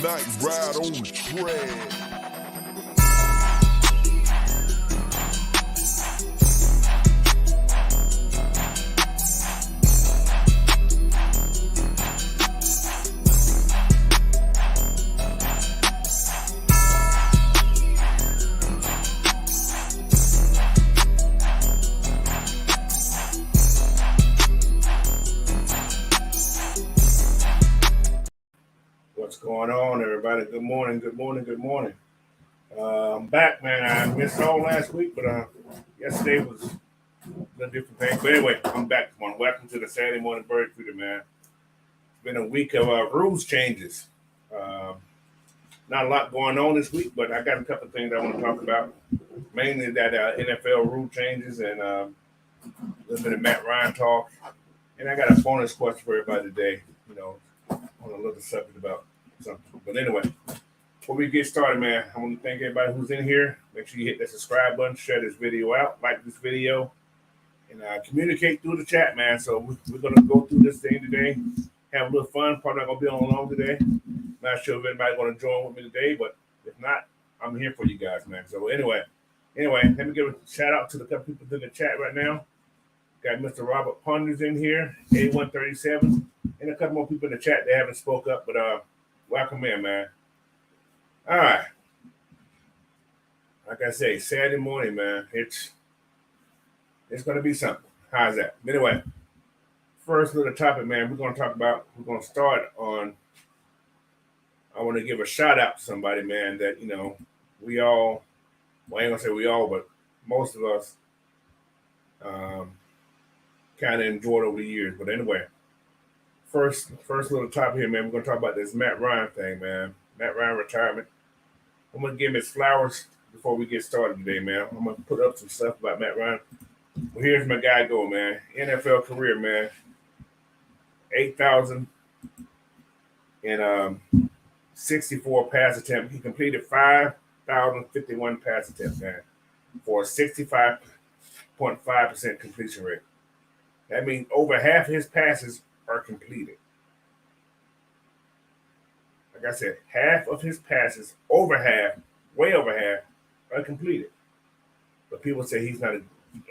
night ride on the track. What's going on, everybody? Good morning, good morning, good morning. I'm back, man. I missed all last week, but yesterday was a different thing. But anyway, I'm back this morning. Welcome to the Saturday Morning Bird Feeder, man. It's been a week of rules changes. Not a lot going on this week, but I got a couple of things I want to talk about. Mainly that NFL rule changes and a little bit of Matt Ryan talk. And I got a bonus question for everybody today, on a little subject about something. But anyway, before we get started, man, I want to thank everybody who's in here. Make sure you hit that subscribe button, share this video out, like this video, and communicate through the chat, man. So we're going to go through this thing today, have a little fun. Probably not going to be on long today. Not sure if anybody's going to join with me today, but if not, I'm here for you guys, man. So anyway, let me give a shout out to the couple people in the chat right now. Got Mr. Robert Ponders in here, 8137, and a couple more people in the chat that haven't spoke up, but welcome in, man. All right. Like I say, Saturday morning, man, it's going to be something. How's that? Anyway, first little topic, man, we're going to start on, I want to give a shout out to somebody, man, that, we all, well, I ain't going to say we all, but most of us kind of enjoyed over the years. But anyway, first little topic here, man, we're going to talk about this Matt Ryan thing, man. Matt Ryan retirement. I'm going to give him his flowers before we get started today, man. I'm going to put up some stuff about Matt Ryan. Well, here's my guy go, man. NFL career, man. 8,064 pass attempts. He completed 5,051 pass attempts, man, for a 65.5% completion rate. That means over half his passes are completed. Like I said, half of his passes, over half, way over half, are completed. But people say he's not.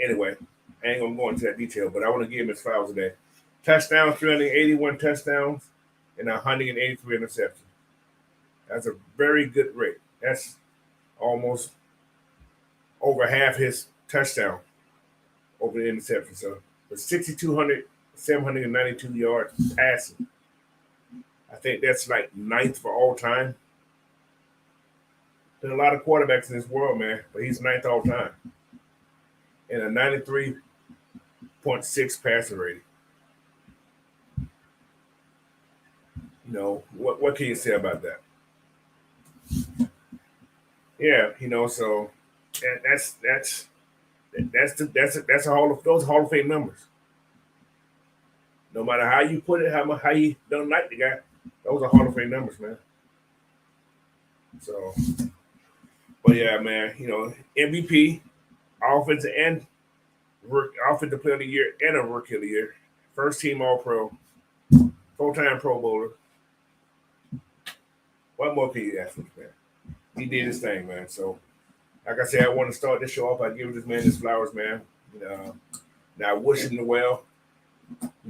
Anyway, I ain't going to go into that detail, but I want to give him his flowers today. Touchdowns, 381 touchdowns, and 183 interceptions. That's a very good rate. That's almost over half his touchdown over the interception. So, with 792 yards passing, I think that's like ninth for all time. There's a lot of quarterbacks in this world, man, but he's ninth all time. And a 93.6 passer rating. What can you say about that? Yeah, so that's a those Hall of Fame numbers. No matter how you put it, how you don't like the guy, those are Hall of Fame numbers, man. So, but yeah, man, MVP, offensive player of the year, and a rookie of the year, first team All Pro, full-time Pro Bowler. What more can you ask for, man? He did his thing, man. So, like I said, I want to start this show off. I give this man his flowers, man. Now I wish him the well. I'm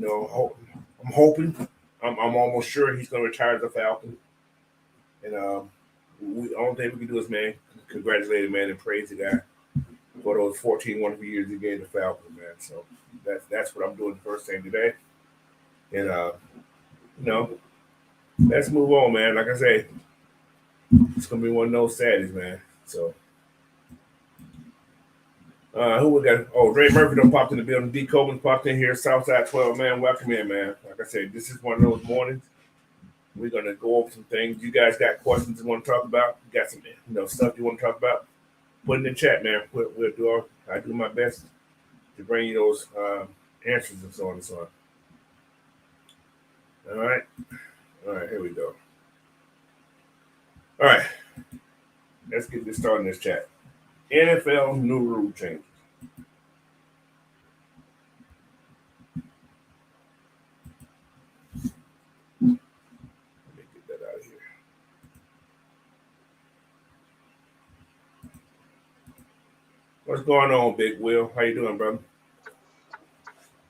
hoping. I'm almost sure he's going to retire as a Falcon. And the only thing we can do is, man, congratulate him, man, and praise the guy for those 14 wonderful years he gave the Falcons, man. So that's what I'm doing the first thing today. And let's move on, man. Like I say, it's gonna be one of those Saturdays, man. So who we got? Oh, Dre Murphy done popped in the building. D. Coleman popped in here. Southside 12, man. Welcome in, man. Like I said, this is one of those mornings. We're gonna go over some things. You guys got questions you want to talk about? You got some stuff you want to talk about? Put it in the chat, man. I do my best to bring you those answers and so on and so on. All right, here we go. All right, let's get this started in this chat. NFL new rule changes. Let me get that out of here. What's going on, Big Will? How you doing, brother?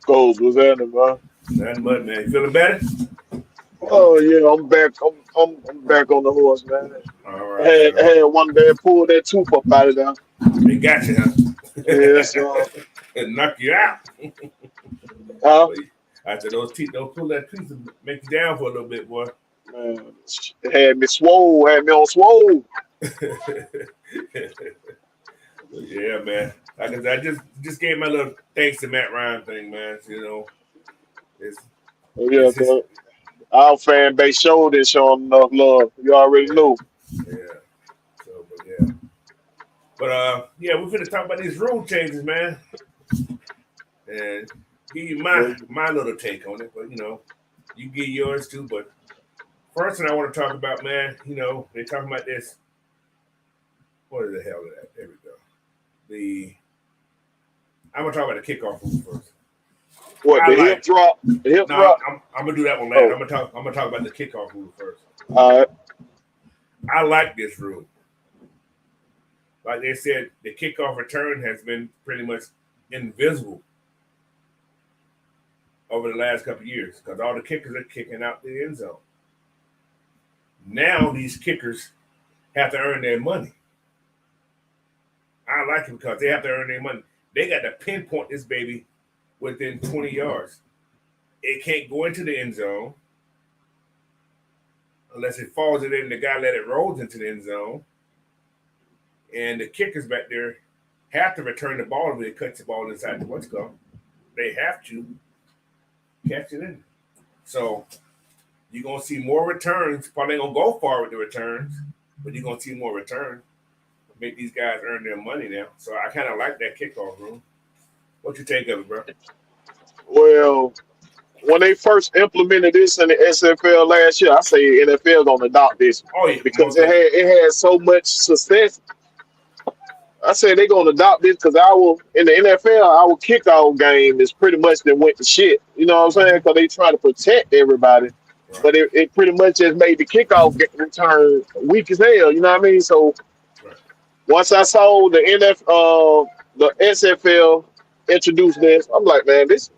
Goals was happening, man. Nothing but, man. You feeling better? Oh yeah, I'm back. I'm back on the horse, man. All I right, had, so had one day pulled that tooth up out of there. they got you, huh? Yeah, so And knock you out. uh, But I said those teeth don't pull that tooth and make you down for a little bit, boy. man, it had me swole, had me on swole. Yeah, man. Like I said, I just gave my little thanks to Matt Ryan thing, man. So, it's Oh, yeah, it's his. cause our fan base showed it, showing enough love. You already Yeah, know. yeah. So, but yeah, yeah, we're gonna talk about these rule changes, man, and give you Well, my little take on it. But you give yours too. But first thing I want to talk about, man, they're talking about this. What the hell is that? There we go. I'm gonna talk about the kickoff rule first. what I the hip like. drop? The hip No, drop? I'm gonna do that one later. Oh, I'm gonna talk about the kickoff rule first. all right. I like this rule. Like they said, the kickoff return has been pretty much invisible over the last couple of years because all the kickers are kicking out the end zone. Now these kickers have to earn their money. I like it because they have to earn their money. They got to pinpoint this baby within 20 yards. It can't go into the end zone unless it falls in and the guy let it rolls into the end zone. And the kickers back there have to return the ball if it cuts the ball inside the what's called. They have to catch it in. So you're gonna see more returns. Probably ain't gonna go far with the returns, but you're gonna see more returns. Make these guys earn their money now. So I kind of like that kickoff rule. What you think of it, bro? Well, when they first implemented this in the SFL last year, I say NFL gonna adopt this Oh yeah, because most definitely. it had so much success. I say they gonna adopt this because our in the NFL our kickoff game is pretty much that went to shit. You know what I'm saying? Because they try to protect everybody, Right, but it pretty much just made the kickoff return weak as hell. You know what I mean? So right. once I saw the SFL introduce this, I'm like, man, this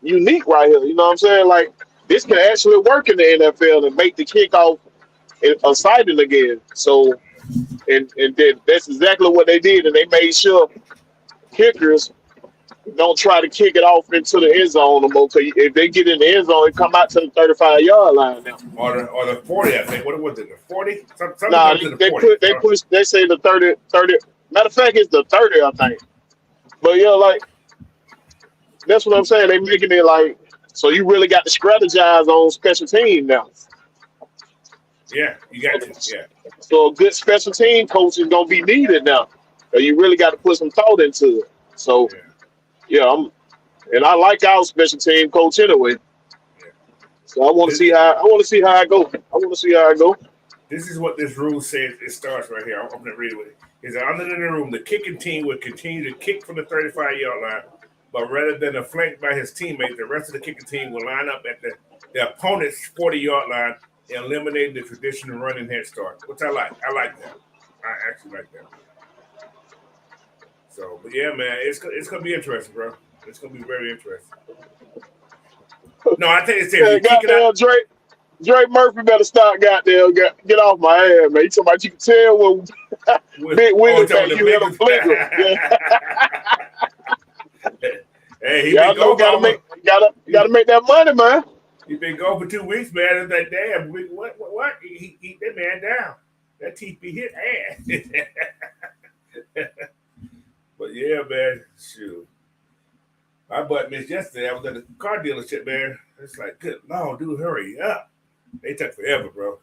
unique right here. You know what I'm saying? Like this can actually work in the NFL and make the kickoff exciting again. So and that's exactly what they did, and they made sure kickers don't try to kick it off into the end zone no more. Cause if they get in the end zone, it come out to the 35-yard line now. Or the 40, I think. What was it? The 40? Something Nah, comes to the they 40. put they push they say the 30. Matter of fact, it's the 30, I think. But yeah, like that's what I'm saying. They making it like so you really got to strategize on special team now. Yeah, you So, got to. Yeah, so a good special team coach is gonna be needed now. So you really got to put some thought into it. So yeah, yeah, and I like our special team coach anyway. yeah. So This, I want to see how I go. I want to see how I go. this is what this rule says. It starts right here. I'm going to read it with it. Is that under the room, the kicking team would continue to kick from the 35-yard line, but rather than a flank by his teammate, the rest of the kicking team will line up at the opponent's 40-yard line, eliminating the traditional running head start, which I like. I like that. I actually like that. So, but yeah, man, it's gonna be interesting, bro. It's gonna be very interesting. No, I think it says Yeah, you kick it out. goddamn Drake Murphy better stop goddamn get off my ass, man. You talking about you can tell when With Big oh, Willie talking back, the you hear them blinkers. blinker. Yeah, Hey, he yeah, I been know. gone for almost. Gotta make that money, man. He been gone for 2 weeks, man. It's like, damn, what? He that man down. That TP hit ass. But yeah, man, shoot. My butt missed yesterday. I was at the car dealership, man. It's like, good Lord, dude, hurry up. They took forever, bro.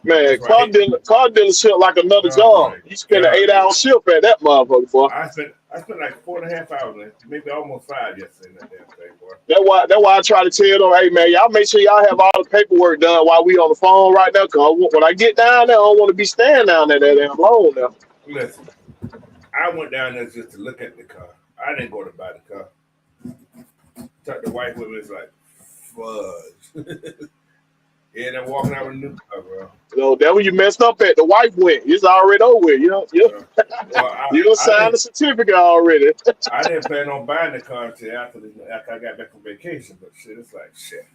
Man, That's why I hate. car dealership like another Oh job. my You spend an God, 8 hour dude. shift at that motherfucker, boy. I spent like 4.5 hours, man. Maybe almost 5 yesterday in that damn thing, boy. That's why I try to tell them, hey man, y'all make sure y'all have all the paperwork done while we on the phone right now. Cause when I get down there, I don't want to be standing down there that damn long now. Listen, I went down there just to look at the car. I didn't go to buy the car. Took the wife with me. It's like, fudge. Yeah, they're walking out with a new car, bro. You know, that when you messed up at. The wife went. It's already over with. Uh, well, You I signed the didn't certificate already. I didn't plan on buying the car until after I got back from vacation. But shit, it's like shit.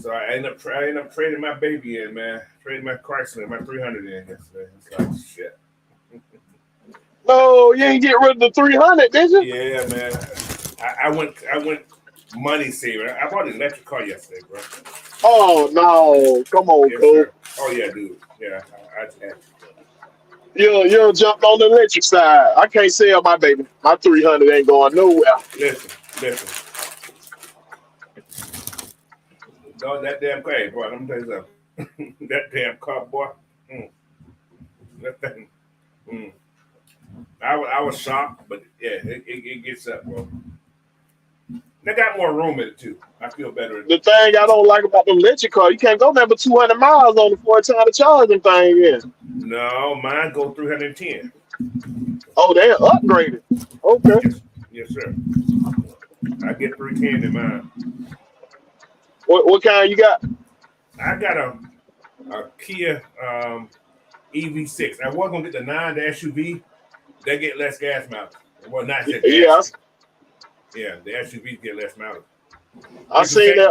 So I end up trading my baby in, man. Trading my Chrysler, my 300 in yesterday. It's like shit. No, you ain't get rid of the 300, did you? Yeah, man. I went money saver. I bought an electric car yesterday, bro. Oh no, come on, Yes, Cole. sir. Oh yeah, dude. Yeah, I just had to. You jumped on the electric side. I can't sell my baby. My 300 ain't going nowhere. Listen, listen. No, that damn car, hey, boy. Let me tell you something. That damn car, boy. Mm, that thing. Mm. I was shocked, but yeah, it gets up, bro. They got more room in it too. I feel better. The thing I don't like about the electric car, you can't go never 200 miles on the 4 time to charge them thing in. No, mine go 310. Oh, they're upgraded. Okay. Yes, yes, sir. I get 310 in mine. What kind you got? I got a Kia EV6. I was gonna get the 9, the SUV. They get less gas mileage. Well, not just Yeah, gas. Yeah, the SUVs get less mileage. I What you seen say? that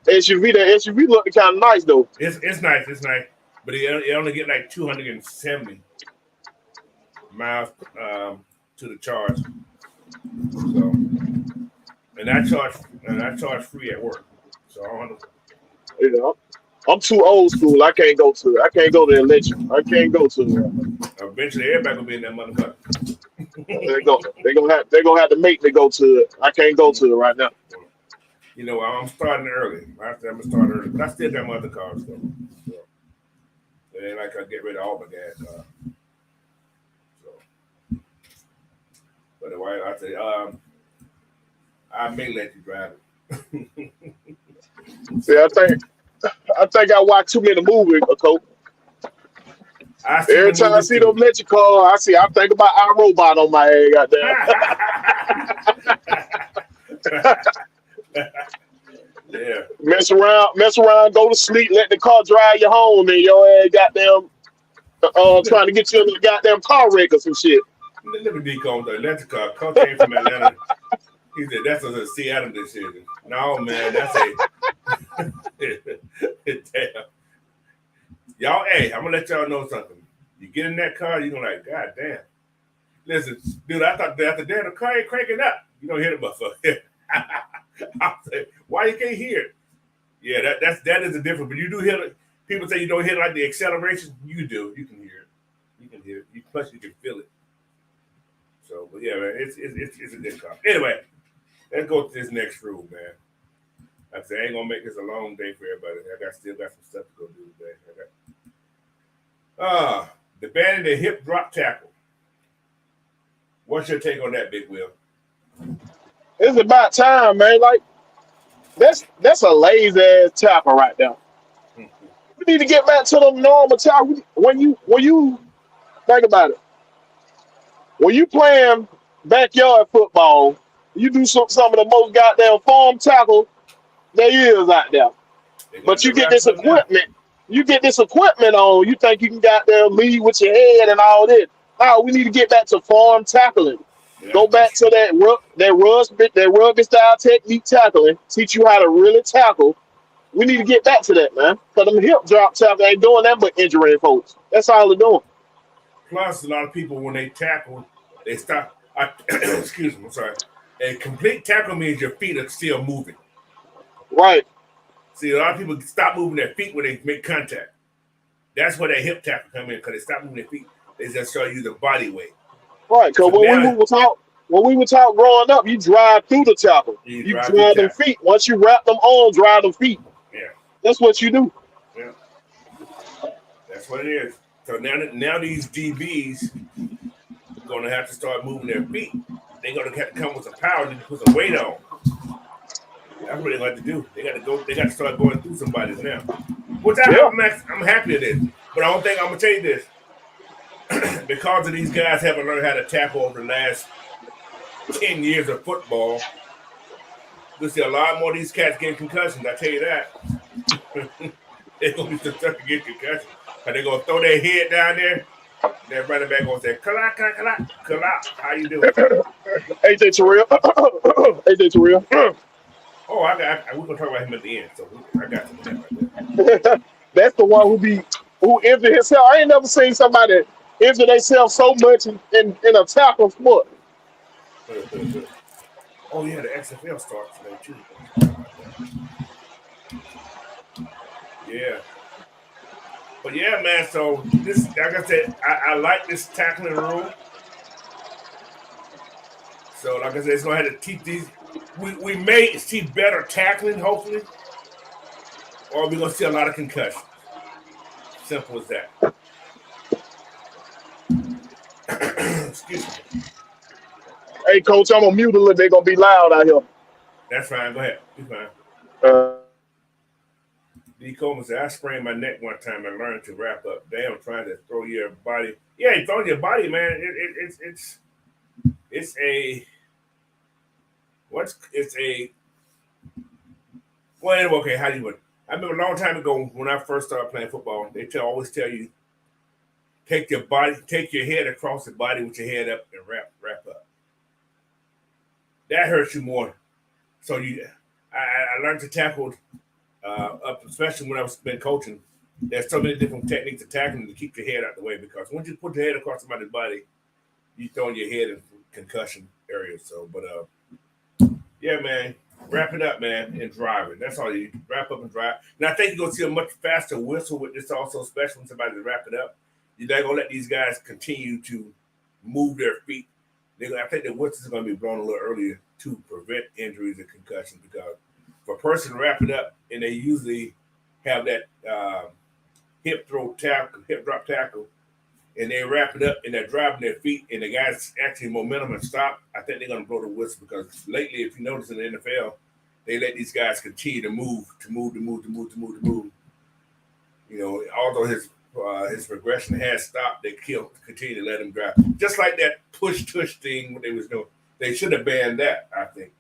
SUV. That SUV looked kind of nice though. It's nice. It's nice, but it only get like 270 miles to the charge. So, and I charge free at work. So I don't. You know, I'm too old school. I can't go to it. I can't go to electric. I can't go to it. Eventually, everybody gonna be in that motherfucker. They gonna have to make me go to it. I can't go to it right now. You know, I'm starting early. I'm gonna start early, but I still got my other cars though. So it ain't like I get rid of all my gas cars. So, but anyway, I say, I may let you drive it. See, I think I watch too many movies, Coach. I see Every the time I movies see them too. electric car, I think about our robot on my head. Yeah, Mess around, go to sleep, let the car drive you home, and your ass goddamn trying to get you in a goddamn car wreck or some shit. let me decode the electric car. Car came from Atlanta. He said that's a Seattle decision. No, man, that's a damn. Y'all, hey, I'm gonna let y'all know something. You get in that car, you're gonna like, God damn. Listen, dude, I thought after that the car ain't cranking up. You don't hear the motherfucker. I say, why you can't hear it? Yeah, that is the difference. But you do hear it. People say you don't hear like the acceleration. You do. You can hear it. You can hear it. Plus you can feel it. So, but yeah, man, it's a good car. Anyway, let's go to this next rule, man. Like I said, I ain't gonna make this a long day for everybody. Still got some stuff to go do today. The banning the hip drop tackle. What's your take on that, Big Will? It's about time, man. Like that's a lazy ass tackle right there. We need to get back to the normal tackle. When you think about it, when you playing backyard football, you do some of the most goddamn farm tackle there is out there. They're gonna But have to you get wrap it this up now. equipment. You get this equipment on. You think you can goddamn lead with your head and all this. No, we need to get back to farm tackling. Yeah, Go that's back to true. that rugby style technique tackling. Teach you how to really tackle. We need to get back to that, man. Because them hip drop tackle ain't doing that but injuring folks. That's all they're doing. Plus, a lot of people when they tackle, they stop. Excuse me, I'm sorry. A complete tackle means your feet are still moving. Right, See, a lot of people stop moving their feet when they make contact. That's where that hip tackle come in because they stop moving their feet. They just start using body weight. right. Because So now when we were taught growing up, you drive through the tackle. you You drive through drive them tackle. feet. Once you wrap them on, drive them feet. Yeah, That's what you do. yeah, that's what it is. So now these DBs gonna have to start moving their feet. They're gonna have to come with some power and put some weight on. That's what they got to do. They got to go. They got to start going through somebody's now. Which Yeah. I'm happy at this. But I don't think I'm gonna tell you this because of these guys haven't learned how to tackle over the last 10 years of football. You'll see a lot more of these cats getting concussions. I tell you that. They're gonna be some stuff to get concussion. Cause they're gonna throw their head down there. That running back gonna say, "Kalak, kalak, kalak, kalak." How you doing? AJ Terrell. AJ Terrell. Oh, we're gonna talk about him at the end. So I got some of that right That's the one who injured himself. I ain't never seen somebody injure themselves so much in a tackle sport. there. Oh yeah, the XFL starts today too. I forgot about that. Yeah. But yeah, man. So this, like I said, I like this tackling rule. So like I said, it's gonna have to teach these. We may see better tackling, hopefully, or we're gonna see a lot of concussions. Simple as that. Excuse me. Hey, coach, I'm gonna mute a little. They're gonna be loud out here. That's fine. Go ahead. Be fine. Uh, D. Coleman said, I sprained my neck one time and learned to wrap up. Damn, trying to throw your body. Yeah, you throw your body, man. It's a it's a well, okay, how do you I remember a long time ago when I first started playing football, they always tell you take your head across the body with your head up and wrap up. That hurts you more. So I learned to tackle up, especially when I was been coaching. There's so many different techniques of tackling to keep your head out the way because once you put your head across somebody's body, you throwing your head in concussion areas. So, but yeah, man, wrap it up, man, and drive it. That's all you wrap up and drive. And I think you're gonna see a much faster whistle with this also, especially when somebody to wrap it up. You're not gonna let these guys continue to move their feet. I think the whistle is gonna be blown a little earlier to prevent injuries and concussions because for a person to wrap it up, and they usually have that hip drop tackle, and they wrap it up and they're driving their feet, and the guys actually momentum and stop. I think they're going to blow the whistle because lately, if you notice in the NFL, they let these guys continue to move. You know, although his progression has stopped, they continue to let him drive. Just like that push tush thing what they was doing. They should have banned that, I think.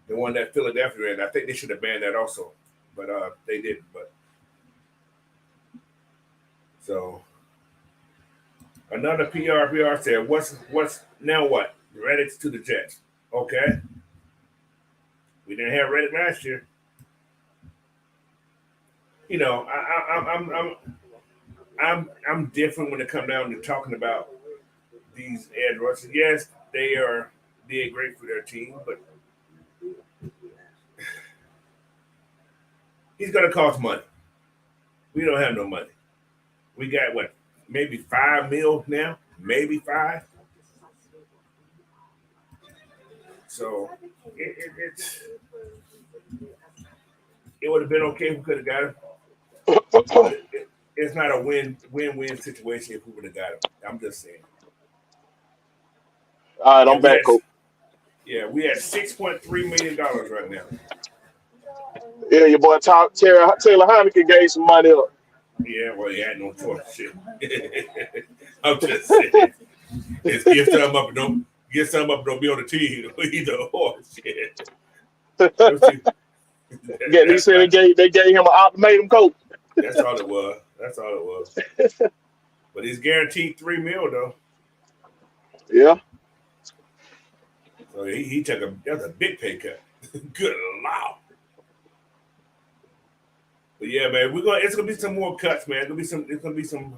The one that Philadelphia ran, I think they should have banned that also, but they didn't. But so another PR said, "What's now? What Reddit's to the Jets? Okay, we didn't have Reddit last year. You know, I'm different when it comes down to talking about these edge rushers. Yes, they did great for their team, but he's going to cost money. We don't have no money. We got what, maybe $5 million now, maybe five. So it would have been okay if we could have got him, but it's not a win-win situation if we would have got him. I'm just saying. all right, Yeah, I'm back, coach. we had $6.3 million right now. Yeah, your boy Taylor Heineken gave some money up. Yeah, well, he had no choice. Shit. I'm just saying. It's give some up, don't be on the team either. Oh shit. Yeah, he said they gave him an ultimatum, coach. That's all it was. But he's guaranteed $3 million though. Yeah. So he took that's a big pay cut. Good lord. But yeah, man, it's gonna be some more cuts, man. It's gonna be some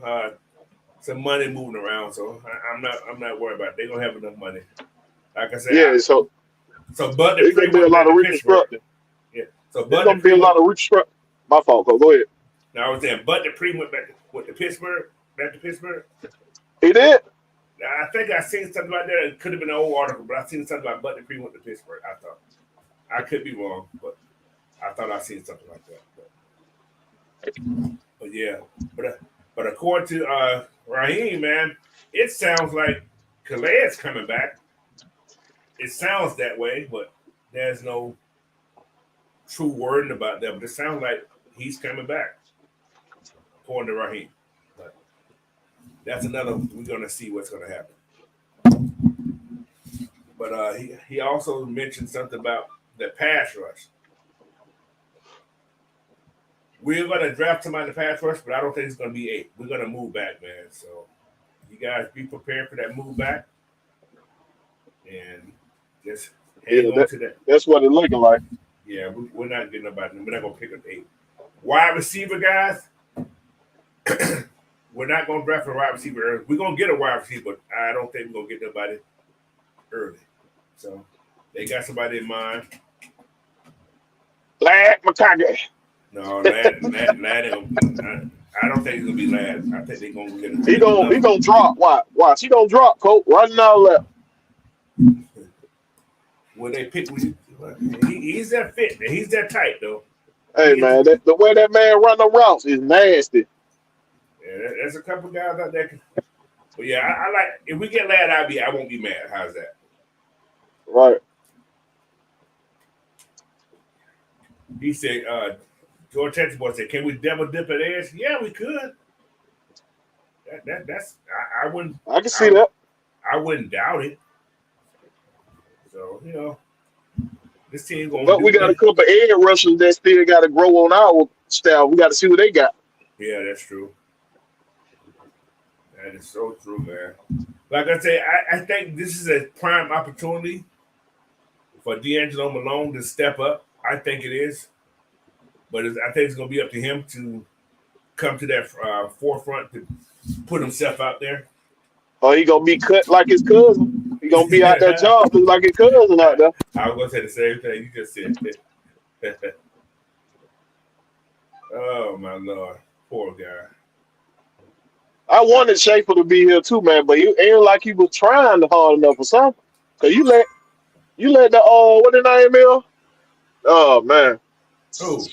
money moving around. So I'm not worried about it. They're gonna have enough money. Like I said, Yeah, so Bud it's gonna be a lot of reconstruction. Yeah. So There's gonna be a lot of reconstruction. My fault, coach. Go ahead. Now I was saying Bud Dupree went back to Pittsburgh. He did. Now, I think I seen something like that. It could have been an old article, but I seen something about Bud Dupree went to Pittsburgh. I thought I could be wrong, but I thought I seen something like that. But yeah, but according to Raheem, man, it sounds like Khaled's coming back. It sounds that way, but there's no true wording about that. But it sounds like he's coming back, according to Raheem. But that's another. We're gonna see what's gonna happen. But he also mentioned something about the pass rush. We're gonna draft somebody in the pass rush, but I don't think it's gonna be 8. We're gonna move back, man. So you guys be prepared for that move back and just hang Yeah, on to that. that's what it's looking like. Yeah, we're not getting nobody. We're not gonna pick up 8. Wide receiver guys, we're not gonna draft a wide receiver early. We're gonna get a wide receiver, but I don't think we're gonna get nobody early. So they got somebody in mind. Lad McConkey. No, Lad I don't think he's gonna be Lad. I think they're gonna get him. He gonna drop. Watch. He gonna drop, Coach. Running out left. When they pick, he's that fit. He's that tight though. Hey man, the way that man run the routes is nasty. Yeah, there's a couple guys out there. But yeah, I like if we get Lad, I won't be mad. How's that? Right. He said, George Texas said, "Can we double dip at edge?" Yeah, we could. That's I wouldn't. I can see that. I wouldn't doubt it. So this team gonna. But we got a couple of edge rushers that still got to grow on our style. We got to see what they got. Yeah, that's true. That is so true, man. Like I say, I think this is a prime opportunity for D'Angelo Malone to step up. I think it is. But I think it's going to be up to him to come to that forefront to put himself out there. Or he going to be cut like his cousin. He going to be out there job like his cousin out there. I was going to say the same thing you just said. Oh, my Lord. Poor guy. I wanted Schaefer to be here too, man, but it ain't like he was trying hard enough or something. Cause you let the what the name is? Oh man. Who?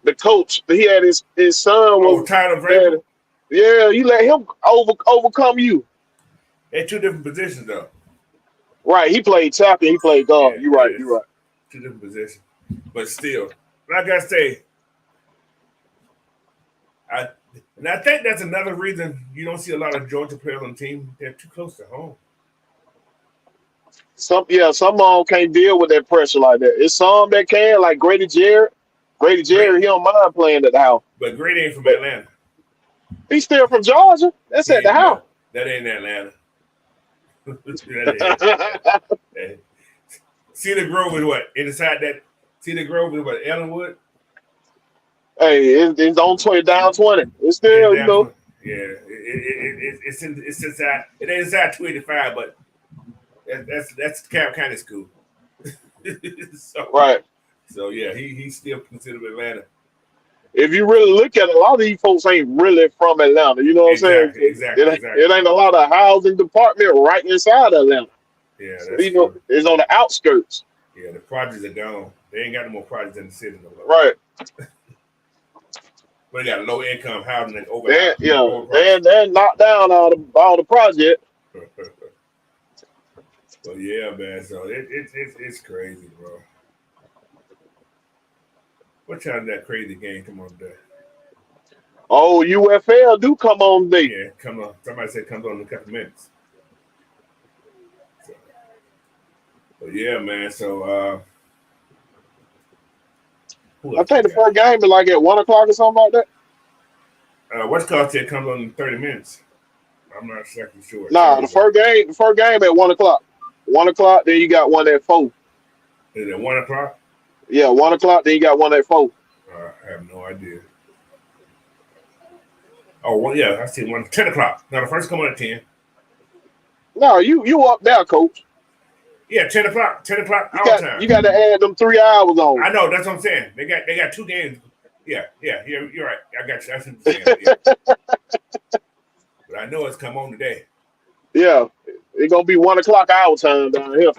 The coach. He had his son was Tyler Vrabel. Yeah, you let him overcome you. They're 2 different positions though. Right. He played tackle, he played guard. You're right. 2 different positions. But still, like I say, I think that's another reason you don't see a lot of Georgia players on the team. They're too close to home. Some can't deal with that pressure like that. It's some that can, like Grady Jarrett. He don't mind playing at the house. But Grady ain't from Atlanta. He's still from Georgia. That's at the house. That ain't Atlanta. Cedar Grove is what? Inside that Cedar Grove is what? Ellenwood? Hey, it's on 20 down 20. It's still, you know. Yeah, it's inside. It ain't inside 285, but that's Cobb County School. Right. So yeah, he's still considered Atlanta. If you really look at it, a lot of these folks ain't really from Atlanta. You know what I'm saying? Exactly. It ain't a lot of housing department right inside Atlanta. Yeah, so, you know, it's on the outskirts. Yeah, the projects are gone. They ain't got no more projects in the city no more. Right. But they got low income housing and over. They're knocked down all the project. So yeah, man. So it's crazy, bro. What time that crazy game come on today? Oh, UFL do come on today. Yeah, come on. Somebody said comes on in a couple minutes. So yeah, man. So I think the first game is like at 1 o'clock or something like that. What's called said comes on in 30 minutes. I'm not exactly sure. Nah, the first game at 1 o'clock. 1 o'clock, then you got one at 4. Is it 1 o'clock? Yeah, 1 o'clock, then you got one at 4. I have no idea. Oh, well, yeah, I see 10 o'clock. Now, the first come on at 10. No, you up there, Coach. Yeah, 10 o'clock. 10 o'clock our time. You got to add them 3 hours on. I know, that's what I'm saying. They got 2 games. Yeah, you're right. I got you. I see what you're saying. Yeah. But I know it's come on today. Yeah, it's going to be 1 o'clock our time down here.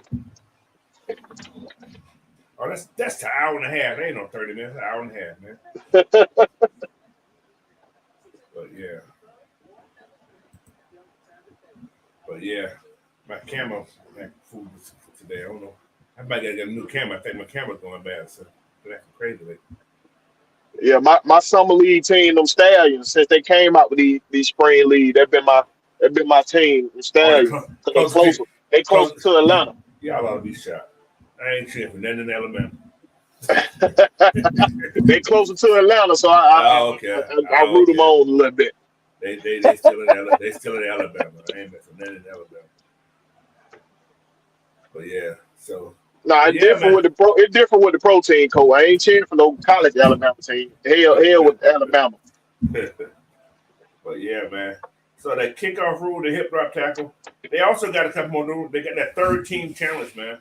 Oh, that's an hour and a half. It ain't no 30 minutes. An hour and a half, man. But yeah, my camera like food today. I don't know. I might get a new camera. I think my camera's going bad, so that's crazy. Yeah, my summer league team, them Stallions, since they came out with these spring league, they've been my team, the Stallions. They closer to Atlanta. Y'all ought to be shot. I ain't cheering for nothing in Alabama. They closer to Atlanta, so Okay. I root them on a little bit. They still in Alabama. They still in Alabama. I ain't messing nothing in Alabama. But yeah, so. Nah, it's Yeah, different man. with the pro. It's different with the pro team, Cole. I ain't cheering for no college Alabama team. Hell with Alabama. But yeah, man. So that kickoff rule, the hip drop tackle. They also got a couple more rules. They got that third team challenge, man.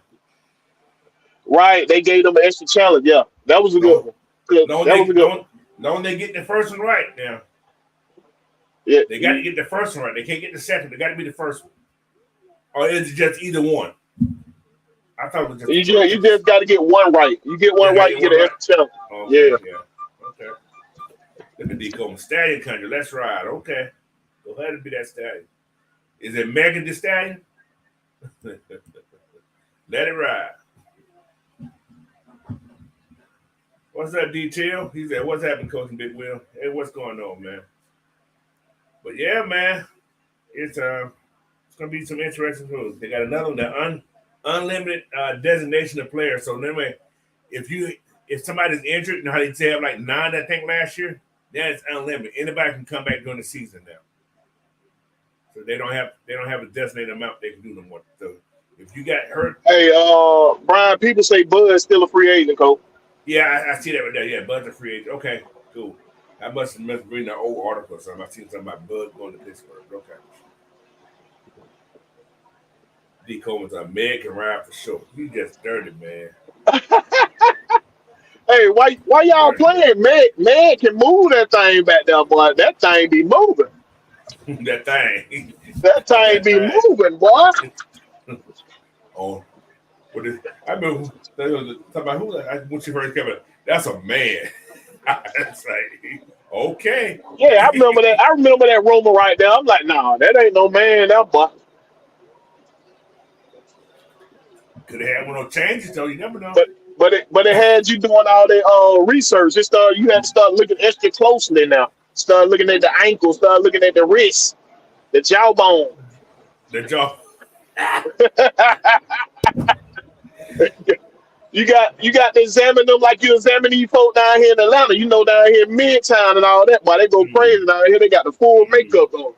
Right, they gave them an extra challenge. Yeah, that was a good one. That was a good one. No, they get the first one right now. Yeah, They got to get the first one right. They can't get the second. They got to be the first one. Or is it just either one? I thought it was just you just got to get one right. You get one right, you get an extra challenge. Okay, yeah. Okay. Let me decode Stallion Country. Let's ride. Okay. Go ahead and be that stallion. Is it Megan Thee Stallion? Let it ride. What's up, Detail? He said, "What's happening, Coach Big Will? Hey, what's going on, man?" But yeah, man, it's gonna be some interesting rules. They got another one, the unlimited designation of players. So anyway, if somebody's injured, you know how they say have like 9, I think last year, then it's unlimited. Anybody can come back during the season now. So they don't have a designated amount they can do no more. So if you got hurt, Hey, Brian, people say Bud's still a free agent, Cole. yeah, I see that right there. Yeah, Bud's a free agent. Okay, cool. I must have reading an old article or something. I seen something about Bud going to Pittsburgh. Okay. D. Coleman's a Meg can ride for sure. He just dirty, man. Hey, why y'all playing? Man can move that thing back there, boy. That thing be moving. That thing. That thing be moving, boy. Oh, what is? I remember talking about who when she first came out. That's a man. It's like okay. Yeah, I remember that. I remember that rumor right there. I'm like, nah, that ain't no man, that boy. Could have had one of those changes though. You never know. But it had you doing all that research. You had to start looking extra closely now. Start looking at the ankles. Start looking at the wrist, the jawbone. The jaw. You got to examine them like you examine these folk down here in Atlanta. You know, down here in Midtown and all that. Boy, they go crazy down here. They got the full makeup on.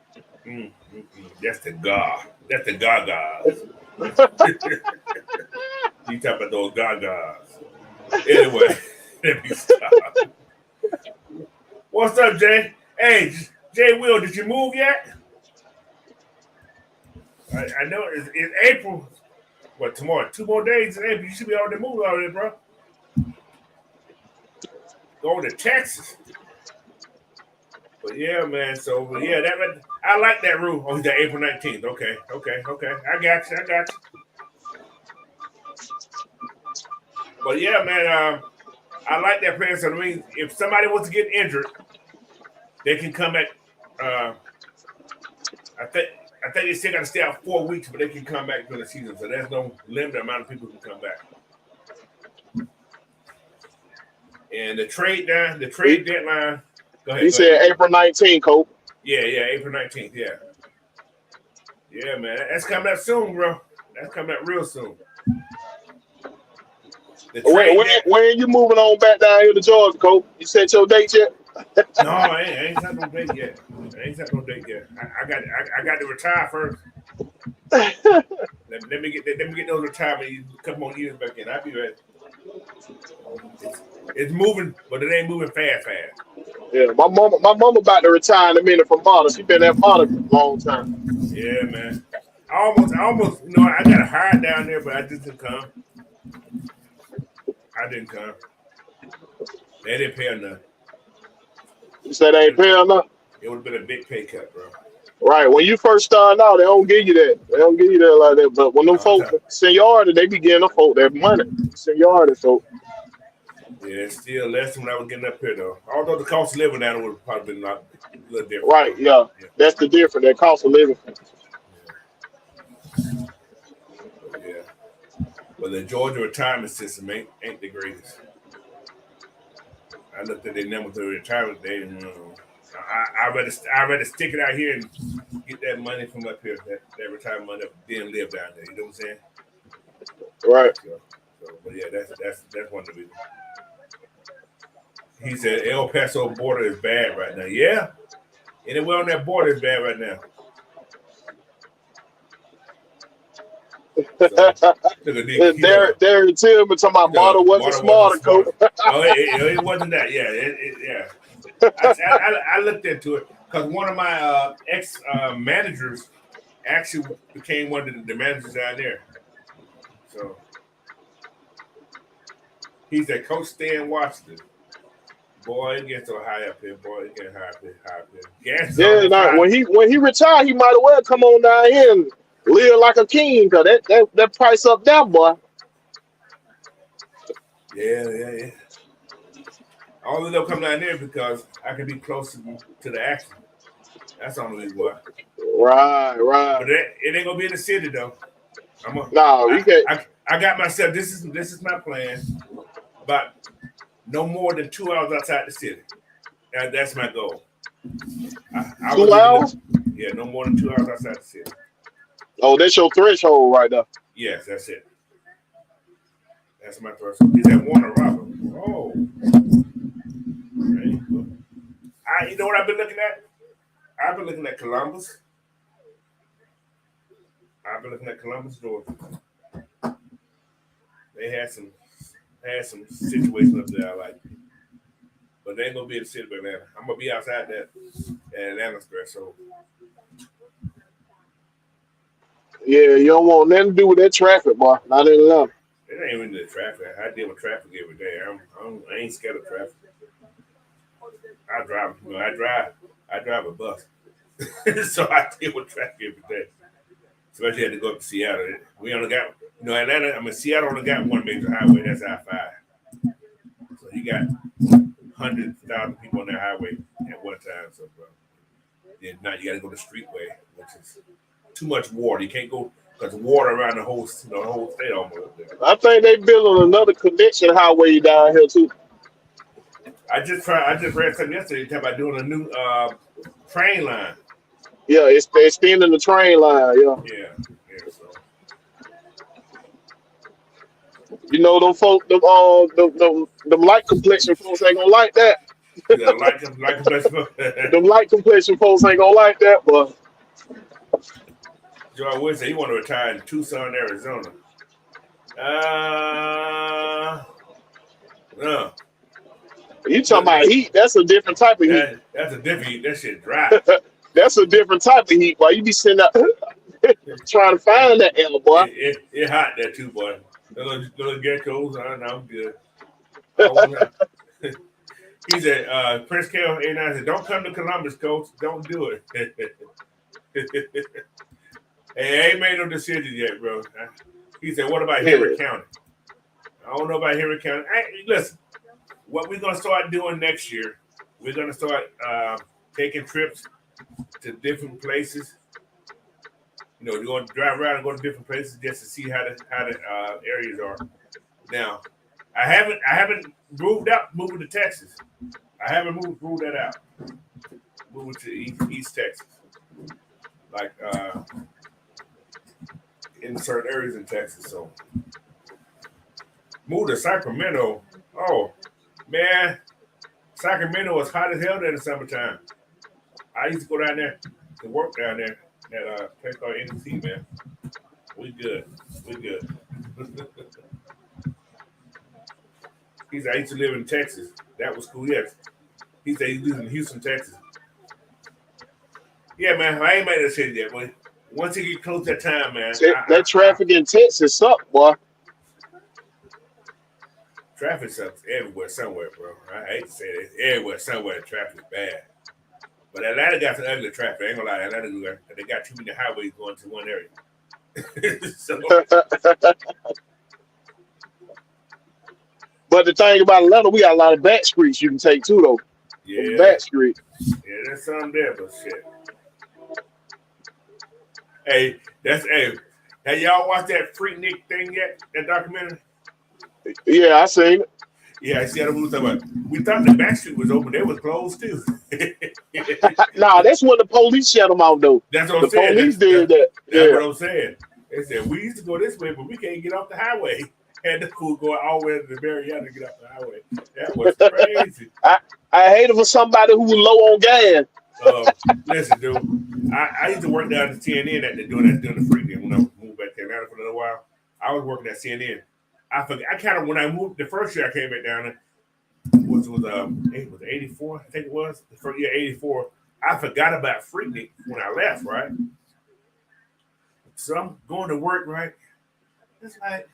That's the God. That's the Gagas. You talk about those Gagas. Anyway, let me stop. What's up, Jay? Hey, Jay Will, did you move yet? I know it's April. What, tomorrow? 2 more days in April. You should be already moved already, bro. Going to Texas. But yeah, man. So yeah, I like that rule. Oh, he's at April 19th. Okay. I got you. But yeah, man. I like that plan. So I mean, if somebody wants to get injured, they can come back. I think they still got to stay out 4 weeks, but they can come back during the season. So there's no limited amount of people who can come back. And the trade deadline. Go ahead. He said April 19th, Cole. Yeah, April 19th. Yeah, man. That's coming up soon, bro. That's coming up real soon. When you moving on back down here to Georgia, Cole? You set your date yet? No, I ain't set no date yet. I got to retire first. Let me get those retirement a couple more years back in. I'll be ready. It's moving, but it ain't moving fast. Yeah, my mama about to retire in a minute from model. She been at model for a long time. Yeah, man. I almost, I got a hire down there, but I just didn't come. They didn't pay enough. You said they ain't paying enough? It would have been a big pay cut, bro. Right. When you first start out, they don't give you that. They don't give you that like that. But when them folks seniority, they be getting them folk that money. Seniority, so. Yeah, it's still less than what I was getting up here, though. Although the cost of living down would have probably been a little different. Right, yeah. That's the difference. That cost of living. Yeah. But the Georgia retirement system ain't the greatest. I looked at their numbers of retirement day, and I'd rather stick it out here and get that money from up here, that retirement money, then live down there. You know what I'm saying? Right. So but yeah, that's one of the reasons. He said El Paso border is bad right now. Yeah, anywhere on that border is bad right now. So look at Nick. He Derek Tillman talking about Marta wasn't smarter, coach. Oh, it wasn't that. Yeah, yeah. I looked into it because one of my ex managers actually became one of the managers down there. So he's a coach stay in Washington. Boy, it gets so high up here. Boy, it gets high up here. Gas is Yeah, nah, when he retired, he might as well come on down here and live like a king, cause that price up there, boy. Yeah. Only they'll come down there because I can be closer to the action. That's the only reason why. Right. But it ain't gonna be in the city though. You can't. I got myself. This is my plan. But no more than 2 hours outside the city. That's my goal. 2 hours? Yeah, no more than 2 hours outside the city. Oh, that's your threshold right there. Yes, that's it. That's my threshold. He's at Warner Robert. Oh. Okay. You know what I've been looking at? I've been looking at Columbus. Georgia. They had some situations up there I like. But they ain't gonna be in the city of Atlanta. I'm gonna be outside that Atlanta threshold. Yeah, you don't want nothing to do with that traffic, boy. Not in Atlanta. It ain't even the traffic. I deal with traffic every day. I ain't scared of traffic. I drive a bus. So I deal with traffic every day. Especially had to go up to Seattle. We only got, Seattle only got one major highway. That's I-5. So you got hundreds of thousands of people on that highway at one time. So, bro, then now you got to go the streetway, which is too much water. You can't go because water around the whole state almost. I think they building another connection highway down here too. I just read something yesterday talking about doing a new train line. Yeah, it's extending the train line. Yeah. So. You know, them folk, them light complexion folks ain't gonna like that. Yeah, light complexion. Them light complexion folks ain't gonna like that, but. Joe Wood said he want to retire in Tucson, Arizona. No. You talking about heat? That's a different type of heat. That's a different heat. That shit dry. That's a different type of heat, boy. You be sitting out trying to find that air, boy. It hot there too, boy. Little geckos. I'm good. He said, Prince Kale 89 said, "Don't come to Columbus, coach. Don't do it." Hey, I ain't made no decision yet, bro. He said, "What about Henry County?" I don't know about Henry County. Listen, what we're gonna start doing next year, we're gonna start taking trips to different places. You know, you're going to drive around and go to different places just to see how the areas are. Now, I haven't moving to Texas. I haven't ruled that out. Moving to East Texas, like in certain areas in Texas. So, move to Sacramento. Oh man, Sacramento is hot as hell there in the summertime. I used to go down there to work down there at place called NC, man. We good. He said, I used to live in Texas. That was cool, yes. He said he lives in Houston, Texas. Yeah, man, I ain't made that shit yet, boy. Once you get close to that time, man. That traffic in Texas sucks, boy. Traffic sucks everywhere, somewhere, bro. I hate to say it. Everywhere, somewhere, traffic is bad. But Atlanta got some ugly traffic. I ain't gonna lie. Atlanta, they got too many highways going to one area. So. But the thing about Atlanta, we got a lot of back streets you can take too, though. Yeah. Back street. Yeah, there's something there, but shit. Hey, have y'all watched that Freaknik thing yet? That documentary? Yeah, I seen it. Yeah, I see how the movie talking about. We thought the back street was open. They was closed too. Nah, that's when the police shut them out, though. That's what I'm saying. The police did that. That's what I'm saying. They said, we used to go this way, but we can't get off the highway. had the food going all the way to the very end to get up the highway. That was crazy. I hate it for somebody who was low on gas. Listen, dude, I used to work down at CNN doing the free day when I moved back to Atlanta for a little while. I was working at CNN. I forgot. I kind of when I moved the first year I came back down there, was 84, I think it was the first year 84. I forgot about Freaknik when I left, right? So I'm going to work, right? It's like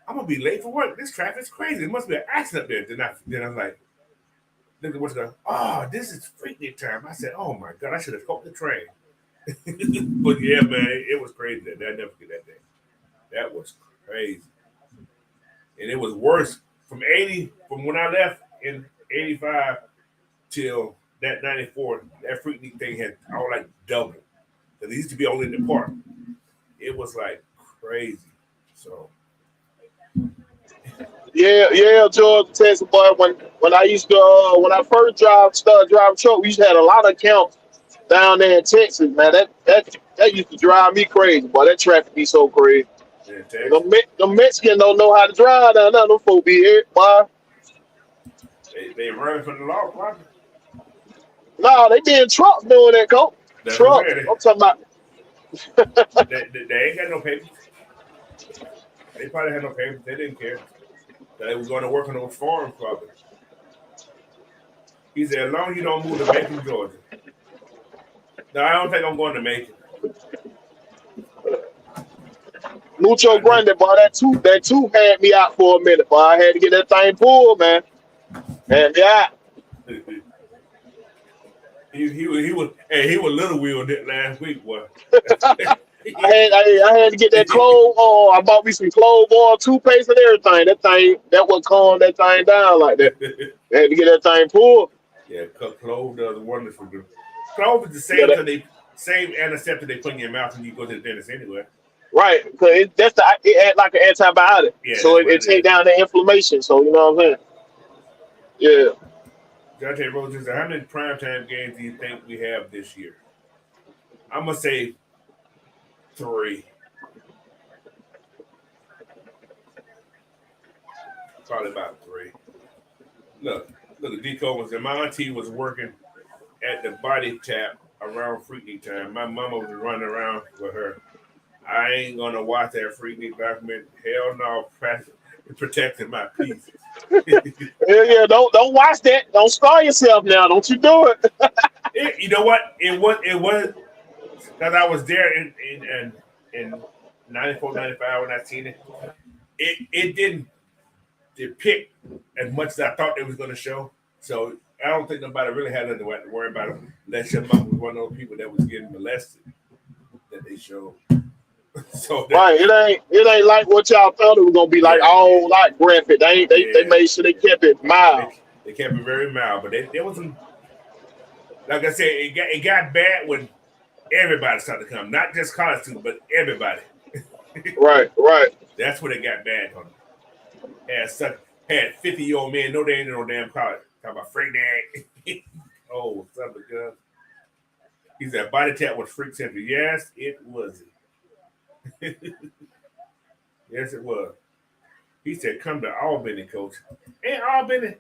I'm gonna be late for work. This traffic's crazy. There must be an accident there. Then I'm like, look at what's going. Oh, this is Freaknik time. I said, oh my god, I should have caught the train. But yeah, man, it was crazy. I never forget that day. That was crazy, and it was worse from when I left in 85 till that 94. That Freaknik thing had all like double. It used to be only in the park. It was like crazy. So Yeah, George, Texas boy. When I used to when I first started driving truck, we used to have a lot of accounts down there in Texas, man. That used to drive me crazy, boy. That traffic be so crazy. The Mexicans don't know how to drive down there. Them folk be here, boy. They running from the law, probably. No, they be in trucks doing that, coach. Trucks. I'm talking about. They ain't got no papers. They probably had no papers. They didn't care. They was going to work on those farms, probably. He said, as long as you don't move to Macon, Georgia. No, I don't think I'm going to Macon. Mucho Grande, boy. That two had me out for a minute, boy. I had to get that thing pulled, man. And yeah. He was little wheeled it last week, boy. I had to get that clove. Oh, I bought me some clove oil, toothpaste, and everything. That would calm that thing down like that. I had to get that thing pulled. Yeah, clove does wonders for you. Clove is the same antiseptic they put in your mouth when you go to the dentist anyway. Right, because it acts like an antibiotic, yeah, so it take down the inflammation. So you know what I'm saying? Yeah. Dante Rose says, how many primetime games do you think we have this year? I'm gonna say 3. Probably about 3. Look, Deco was there. My auntie was working at the body tap around Freaknik time. My mama was running around with her. I ain't gonna watch that Freaknik document. Hell no, protecting my peace. Yeah, don't watch that. Don't scar yourself now. Don't you do it. You know what? It was because I was there in 94, 95 when I seen it. It didn't depict as much as I thought they was going to show. So I don't think nobody really had nothing to worry about it unless your mom was one of those people that was getting molested that they showed. So right, it ain't like what y'all thought it was gonna be like all like graphic. They made sure they kept it mild. They kept it very mild, but there was some. Like I said, it got bad when everybody started to come, not just college students, but everybody. Right. That's when it got bad on them. Had 50-year-old men, no, they ain't in no damn college. Talking about freak dad. Oh, son of a gun. He said body tap was freak century. Yes, it was. Yes, it was. He said, come to Albany, coach. And Albany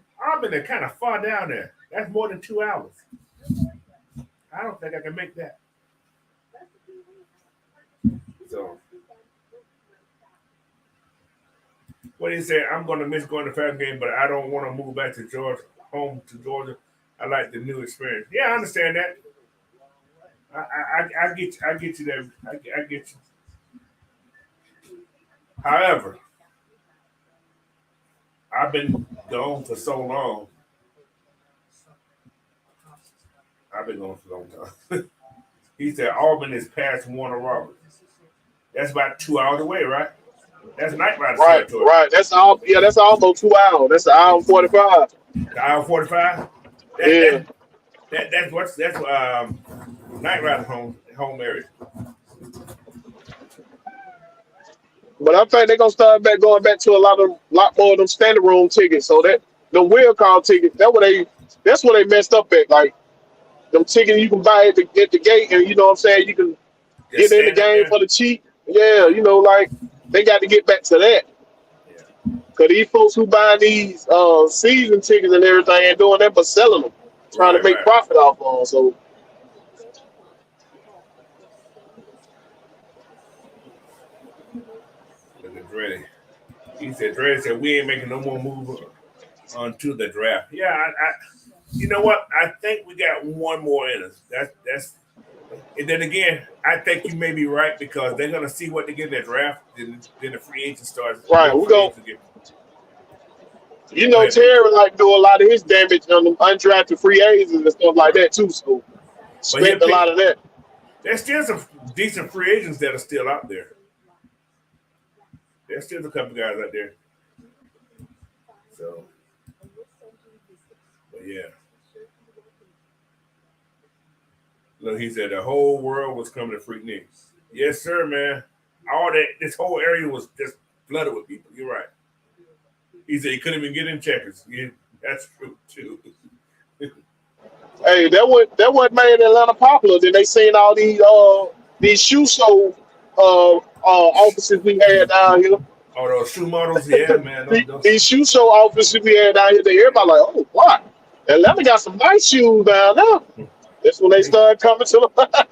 kind of far down there. That's more than 2 hours. I don't think I can make that. So, what he said, I'm going to miss going to Falcons game, but I don't want to move back to Georgia, home to Georgia. I like the new experience. Yeah, I understand that. I get you there. I get you. However, I've been gone for so long. I've been gone for a long time. He said Auburn is past Warner Robins. That's about 2 hours away, right? That's Night Rider territory. Right. That's all. Yeah, that's almost 2 hours. That's an hour 45. Hour 45. Yeah. That's Night Rider's home area. But I think they're gonna start going back to a lot more of them standing room tickets. So that the wheel call tickets, that's what they messed up at. Like them tickets you can buy at the gate, and you know what I'm saying, you can get in the game for the cheap. Yeah, like they got to get back to that. Because these folks who buy these season tickets and everything ain't doing that but selling them, trying to Right, make right. profit off of them. So, Look at Dre. He said, Dre said, we ain't making no more move onto the draft. Yeah, you know what? I think we got one more in us. That's and then again, I think you may be right because they're gonna see what they get in their draft. Then the free agent starts. right, Then we free go. agents get. You Go know, ahead, baby. Terry like do a lot of his damage on them undrafted free agents and stuff like that too. So, But he'll spent a lot pick. of that. There's still some decent free agents that are still out there. There's still a couple guys out there. So, but yeah. Look, he said the whole world was coming to Freaknik. Yes, sir, man. All that, this whole area was just flooded with people. You're right. He said he couldn't even get in checkers. Yeah, that's true too. Hey, that what made Atlanta popular. Then they seen all these shoe show offices we had down here. Oh, those shoe models, yeah, man. Those These shoe show offices we had down here. They everybody like, oh, what? Atlanta got some nice shoes down there. That's when they they, started coming to the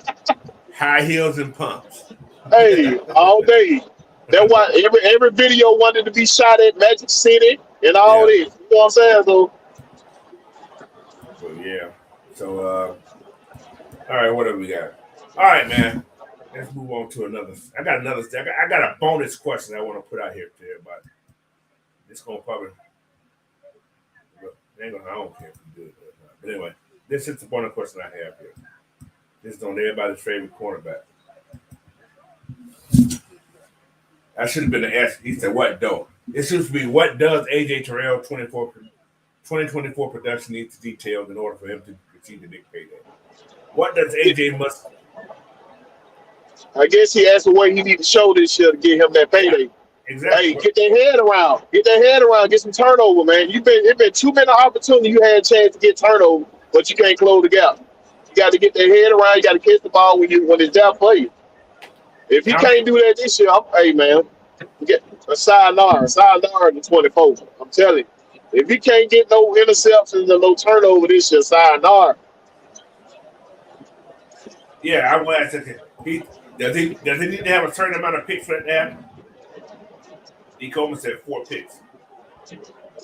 high heels and pumps. hey all day. That's why every video wanted to be shot at Magic City and all Yeah. this. You know what I'm saying? So So yeah. So all right, what have we got? All right, man. Let's move on to another. I got another. I got a bonus question I want to put out here to everybody. It's gonna probably. I don't care if you do it or not. But anyway, this is the bonus question I have here. This is on everybody's favorite cornerback. I should have been asked. He said, "What though?" It should be, "What does AJ Terrell 2024 production need to detail in order for him to achieve the big payday? What does AJ must?" I guess he asked what he need to show this year to get him that Yeah, payday. Hey, exactly. get that head around. Get that head around. Get some turnover, man. It been too many opportunities you had a chance to get turnover, but you can't close the gap. You got to get that head around. You got to catch the ball when it's down for you. If he How many? can't do that this year, hey man, get a sayonara in the 24. I'm telling you, if he can't get no interceptions and no turnover this year, sayonara. Yeah, I was asking. He need to have a certain amount of picks for that to happen? D. Coleman said 4 picks.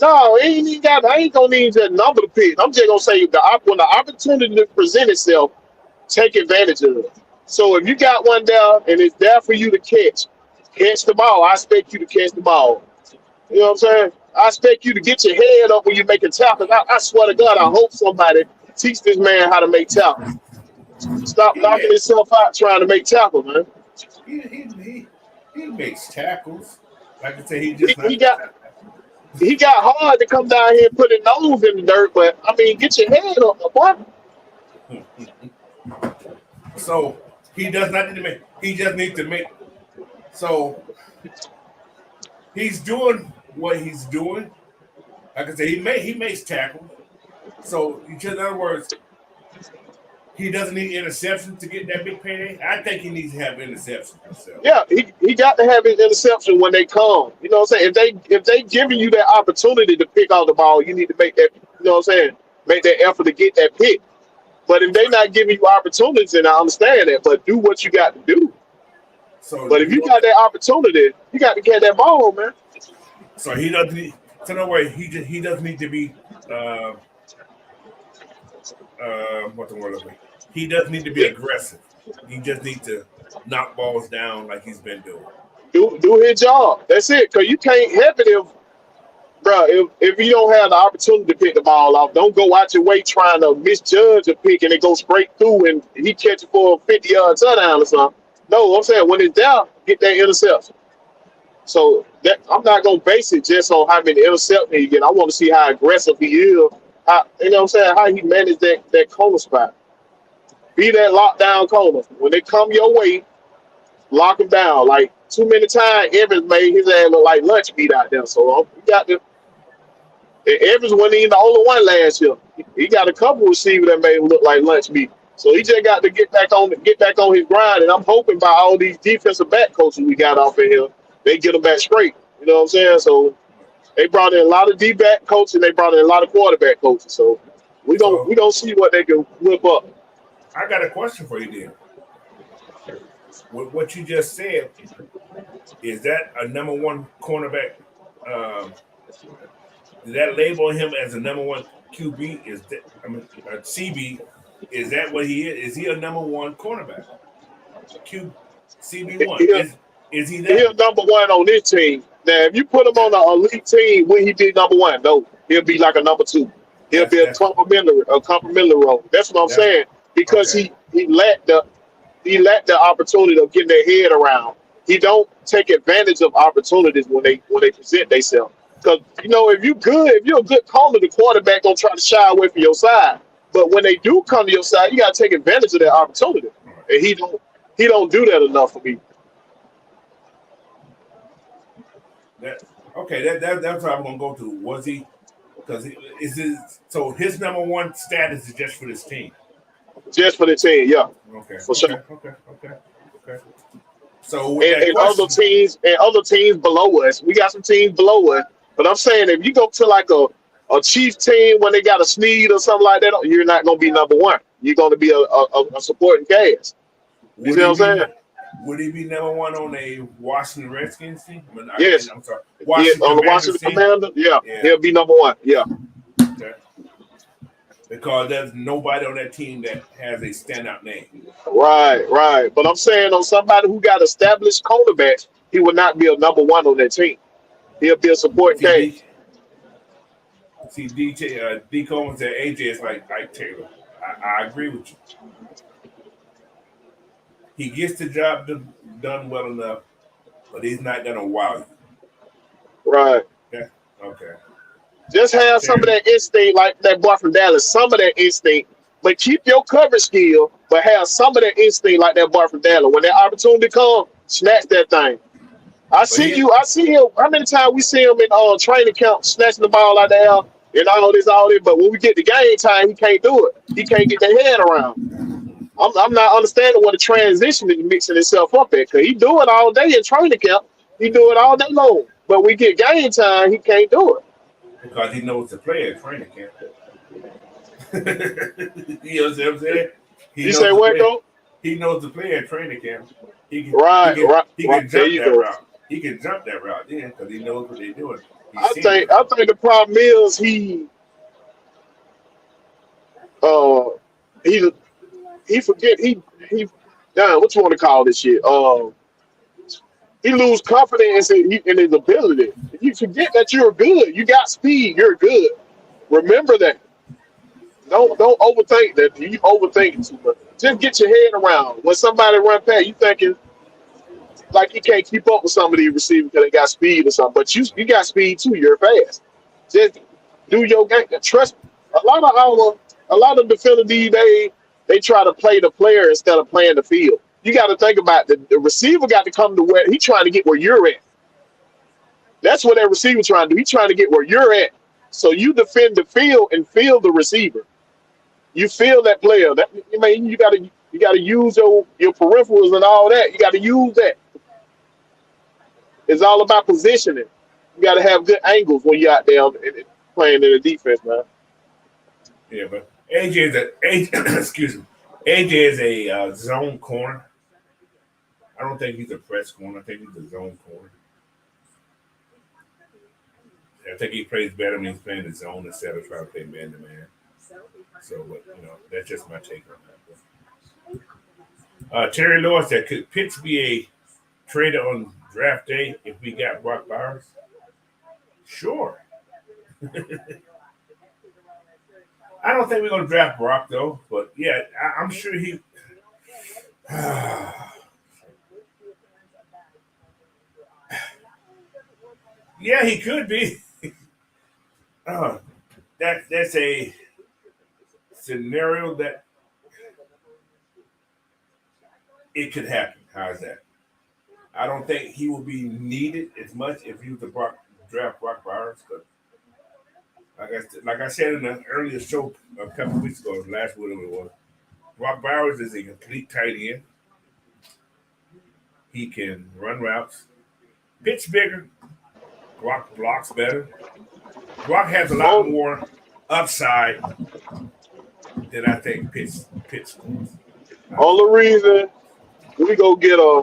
No, he ain't even got. I ain't gonna need that number to pick. I'm just gonna say when the opportunity to present itself, take advantage of it. So if you got one there and it's there for you to catch the ball. I expect you to catch the ball. You know what I'm saying? I expect you to get your head up when you're making tackles. I swear to God, I hope somebody teach this man how to make tackles. Stop He knocking made, himself out trying to make tackles, man. he, he, he, he makes tackles. Like I said, he He, just he not. got he got hard to come down here and put his nose in the dirt, but I mean, get your head up, boy. So he does not need to make. He just needs to make. So he's doing what he's doing. Like I said, he makes tackles. So in other words, he doesn't need interceptions to get that big payday. I think he needs to have interceptions himself. Yeah, he got to have his interception when they come. You know what I'm saying? If they giving you that opportunity to pick out the ball, you need to make that. You know what I'm saying? Make that effort to get that pick. But if they not giving you opportunities, then I understand that. But do what you got to do. So But if you got that opportunity, you got to get that ball, man. so he doesn't need. So no way. He doesn't need to be. What the word of it? He doesn't need to be aggressive. He just needs to knock balls down like he's been doing. Do his job. That's it. Cause you can't help it if you don't have the opportunity to pick the ball off. Don't go out your way trying to misjudge a pick and it goes straight through and he catch it for a 50-yard touchdown or something. No, I'm saying when it's down, get that interception. So that I'm not gonna base it just on how many interceptions he get. I want to see how aggressive he is. How, you know what I'm saying? How he managed that corner spot. Be that lockdown corner. When they come your way, lock him down. Like too many times, Evans made his ass look like lunch meat out there. So we got to. Evans wasn't even the only one last year. He got a couple receivers that made him look like lunch meat. So he just got to get back on his grind. And I'm hoping by all these defensive back coaches we got off in here, they get him back straight. You know what I'm saying? So They brought in a lot of D-back coaches, and they brought in a lot of quarterback coaches. So we So don't see what they can whip up. I got a question for you then. With what you just said, is that a number one cornerback? Um, Did that label him as a number one QB? Is that CB? Is that what he is? Is he a number one cornerback? Q CB1 He, is he he'll that? number one on this team. Now, if you put him on an elite team, will he be number one? No, he'll be like a number two. He'll That's be that's a complimentary role. That's what I'm that. saying. Because Okay. he lacked the opportunity of getting their head around. He don't take advantage of opportunities when they present themselves. Because if you're a good corner, the quarterback gonna try to shy away from your side. But when they do come to your side, you gotta take advantage of that opportunity. All right. And he don't do that enough for me. That okay. That's what I'm gonna go to. Was he? Because is his so his number one status is just for this team. Just for the team, yeah, Okay. for sure. Okay. So with and, that and other question, teams and other teams below us. We got some teams below us, but I'm saying if you go to like a chief team when they got a Snead or something like that, you're not gonna be number one. You're gonna be a supporting cast. You would see he what I'm be saying? would he be number one on a Washington Redskins team? Yes. I'm sorry, Yeah, Washington on the Commanders Washington team. Commander, yeah, Yeah. he'll be number one. Yeah, Okay. Because there's nobody on that team that has a standout name. right. But I'm saying on somebody who got established cornerbacks, he would not be a number one on that team. He'll be a supporting See, D, cast. see DJ, D Coleman said AJ is like Ike Taylor. I agree with you. He gets the job done well enough, but he's not gonna wow you. Right. Okay. Okay. Just have some of Terry, that instinct, like that boy from Dallas. Some of that instinct, but keep your coverage skill. But have some of that instinct, like that boy from Dallas. When that opportunity comes, snatch that thing. I but see he you. I see him. How many times we see him in training camp snatching the ball out the air and all this. But when we get to game time, he can't do it. He can't get the head around. I'm not understanding what the transition is mixing itself up at. Cause he do it all day in training camp. He do it all day long. But we get game time, he can't do it. because he knows the player at training camp. You know what I'm saying? He You knows say the what, player. though? He knows the player at training camp. He can he Right, can right, he right. can There jump you that go. route. He can jump that route then because he knows what they're doing. He's I seen it think I before. think the problem is uh he he forget he damn what you want to call this shit. He lose confidence in his ability. You forget that you're good. You got speed. You're good. Remember that. Don't overthink that. You overthink it too much. Just get your head around. When somebody run past, you thinking like you can't keep up with some of these receivers because they got speed or something. But you got speed too. You're fast. Just do your game. Trust me. A lot of defenders these days they try to play the player instead of playing the field. You got to think about the receiver got to come to where he trying to get where you're at. That's what that receiver trying to do. He's trying to get where you're at. So you defend the field and field the receiver. You feel that player. That I mean, you gotta use your peripherals and all that. You gotta use that. It's all about positioning. You gotta have good angles when you're out there playing in the defense, man. Yeah, but AJ is excuse me. AJ is a zone corner. I don't think he's a press corner. I think he's a zone corner. I think he plays better when he's playing the zone instead of trying to play man to man. So, but that's just my take on that. Terry Lewis said, "Could Pitts be a trader on draft day if we got Brock Bowers?" Sure. I don't think we're gonna draft Brock though, but yeah, I'm sure he. Yeah, he could be. Uh, that's a scenario that it could happen. How's that? I don't think he will be needed as much if he was to draft Brock Bowers. But like I said in the earlier show a couple of weeks ago, last whatever it was, Brock Bowers is a complete tight end. He can run routes, pitch bigger, Brock blocks better. Brock has a lot Oh, more upside than I think Pitts does. only reason we go get a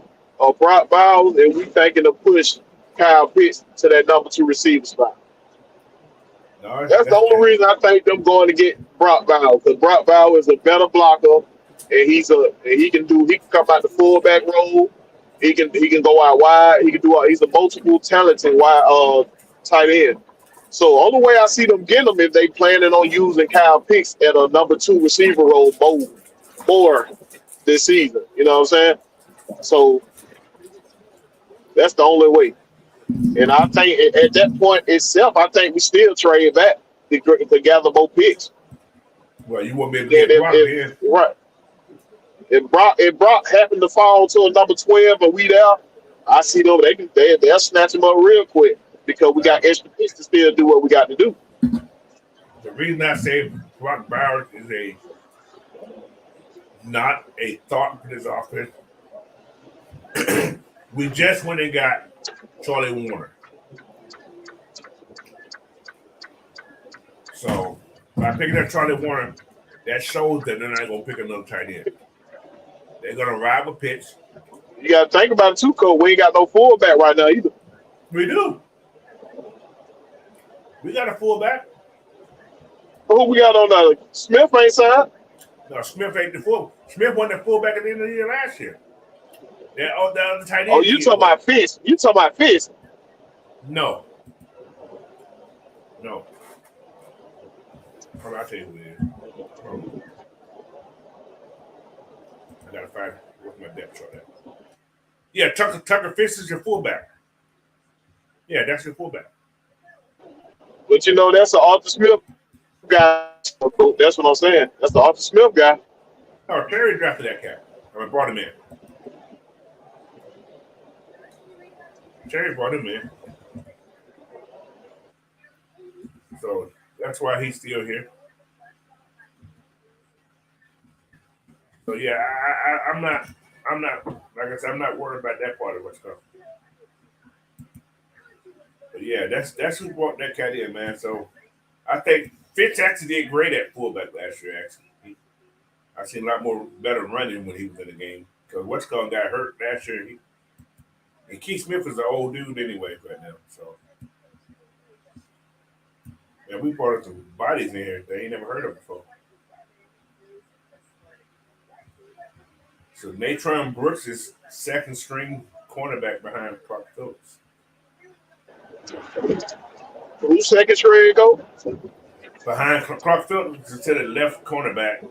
Brock Bowers and we thinking to push Kyle Pitts to that number two receiver spot. No, That's the only reason I think them going to get Brock Bowers because Brock Bowers is a better blocker and he can come out the fullback role. He can go out wide. He's a multiple talented wide tight end. So only way I see them getting them if they planning on using Kyle Pitts at a number two receiver role more this season. You know what I'm saying? So that's the only way. And I think at that point itself, I think we still trade back to gather more picks. well, you won't be able to And get Brock then. right, if Brock happened to fall to a number 12, but we there, I see them. They'll snatch him up real quick because we got extra picks to still do what we got to do. The reason I say Brock Bowers is not a thought for this offense. We just went and got Charlie Warner. So by picking up Charlie Warner, that shows that they're not going to pick another tight end. They're going to ride with Pitts. You got to think about it too, Cole. We ain't got no fullback right now either. We do. We got a fullback. Who we got on the Smith ain't signed? No, Smith ain't the full. Smith won the fullback at the end of the year last year. The other tight end. Oh, you talking about Fitz? You talking about Fitz? No. I'll tell you who it is. I gotta find what's my depth chart at. Yeah, Tucker Fitz is your fullback. Yeah, that's your fullback. But you know that's an Arthur Smith guy. That's what I'm saying. That's the Arthur Smith guy. Oh, Perry drafted that cat. I brought him in. Terry brought him in. So that's why he's still here. So yeah, I'm not like I said, I'm not worried about that part of what's coming. But yeah, that's who brought that cat in, man. So I think Fitz actually did great at fullback last year. Actually, I seen a lot more better running when he was in the game because what's called got hurt last year. And Keith Smith is an old dude anyway right now. So yeah, we brought up some bodies in here that ain't never heard of before. So Natron Brooks is second string cornerback behind Clark Phillips. Who's second string go? Behind Clark Phillips to the left cornerback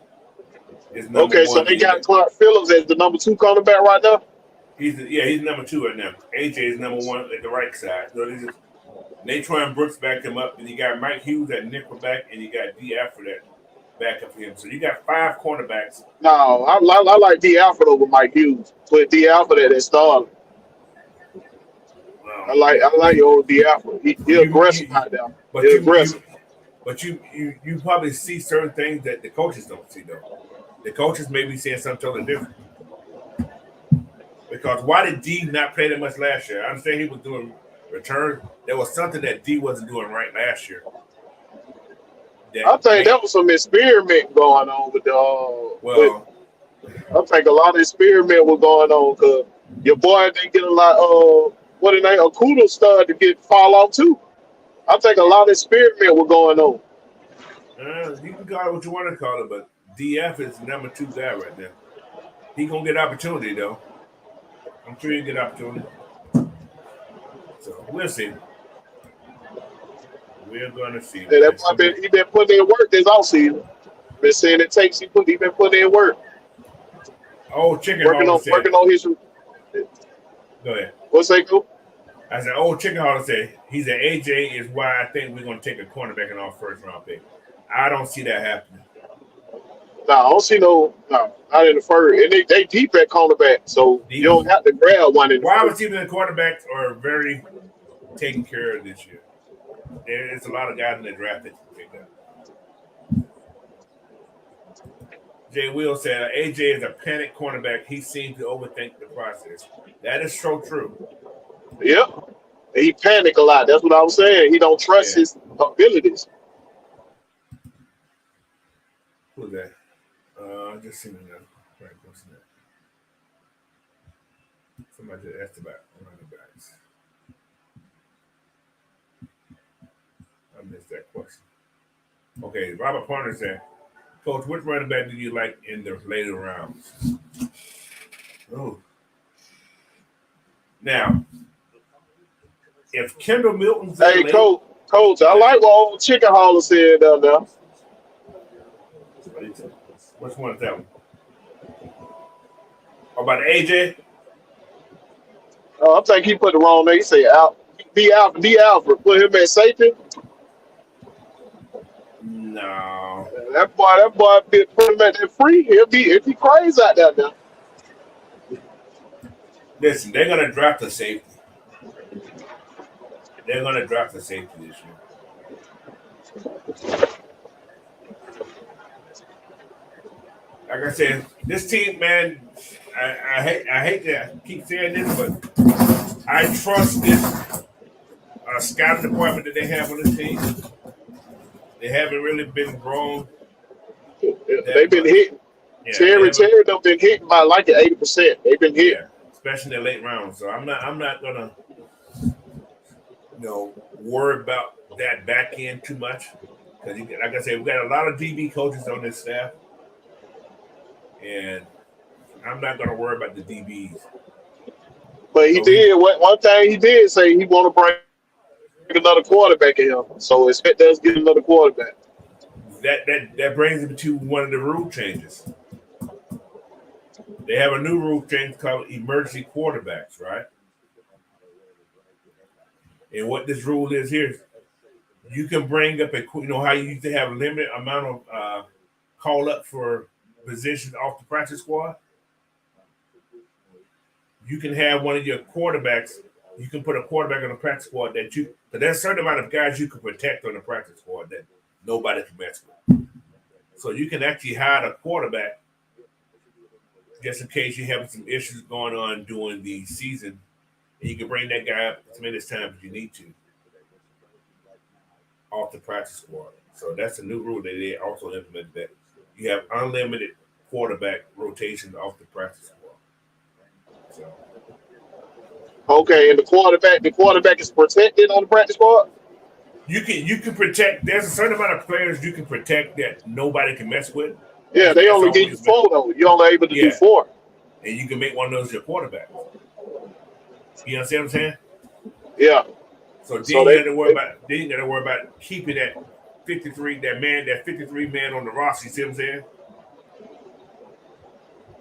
is number Okay, one. so they got Clark Phillips as the number 2 cornerback right now. He's number 2 right now. AJ is number 1 at the right side. So this is Natron Brooks backed him up, and you got Mike Hughes at nickelback, and you got D. Alfred at backup for him. So you got 5 cornerbacks. No, I like D. Alfred over Mike Hughes. Put D. Alfred at that starter. I like old D. Alfred. He aggressive out there. But you probably see certain things that the coaches don't see though. The coaches may be seeing something totally different. Because why did D not play that much last year? I understand he was doing return. There was something that D wasn't doing right last year. I think that was some experiment going on with the. I think a lot of experiment was going on because your boy didn't get a lot. What the name? Okuda started to fall off too. I think a lot of experiment was going on. You can call it what you want to call it, but DF is the number 2 guy right now. He gonna get opportunity though. I'm sure he'll get opportunity. So we'll see. We're gonna see. Yeah, he been putting in work this offseason. Been saying it takes. He been putting in work. Chicken working on his. Go ahead. What's that go? I said, Chicken Hall said he said AJ is why I think we're gonna take a cornerback in our first round pick. I don't see that happening. No, I don't see not in the first. And they deep at cornerback, so you don't have to grab one in the wide first. receivers and quarterbacks are very taken care of this year. There's a lot of guys in the draft that you pick up. Jay Will said AJ is a panic cornerback. He seems to overthink the process. That is so true. Yep. He panicked a lot. That's what I was saying. He don't trust his abilities. Who's that? Just seen it now. Right, what's that? Somebody just asked about running backs. I missed that question. Okay, Robert Parner said, Coach, which running back do you like in the later rounds? Oh. Now, if Kendall Milton's Hey, late, Coach, I like what old Chicken Hauler said down there. which one is that one? Oh, about AJ? I think he put the wrong name. He said out. D Alfred. Put him at safety. No. That boy, put him at that free. He'll be crazy out there now. Listen, they're gonna draft the safety. They're gonna draft the safety this year. Like I said, this team, man, I hate to keep saying this, but I trust this scouting department that they have on this team. They haven't really been grown. They've been hitting. Yeah, Terry done been hitting by like 80%. They've been hitting. Yeah, especially in the late rounds. So I'm not gonna worry about that back end too much. Because like I said, we got a lot of DB coaches on this staff. And I'm not going to worry about the DBs. But he did. One thing he did say he want to bring another quarterback in him. So expect us to get another quarterback. That brings him to one of the rule changes. They have a new rule change called emergency quarterbacks, right? And what this rule is here, you can bring up how you used to have a limited amount of call up for positions off the practice squad. You can have one of your quarterbacks. You can put a quarterback on the practice squad but there's a certain amount of guys you can protect on the practice squad that nobody can mess with. So you can actually hire a quarterback just in case you're having some issues going on during the season, and you can bring that guy up as many times as you need to off the practice squad. So that's a new rule that they also implemented, that you have unlimited quarterback rotation off the practice squad. So. Okay, and the quarterback is protected on the practice squad? You can protect. There's a certain amount of players you can protect that nobody can mess with. Yeah, they only give you 4 though. You're only able to do 4. And you can make one of those your quarterback. You understand what I'm saying? Yeah. So then you got to worry about keeping that 53 man on the roster. You see what I'm saying?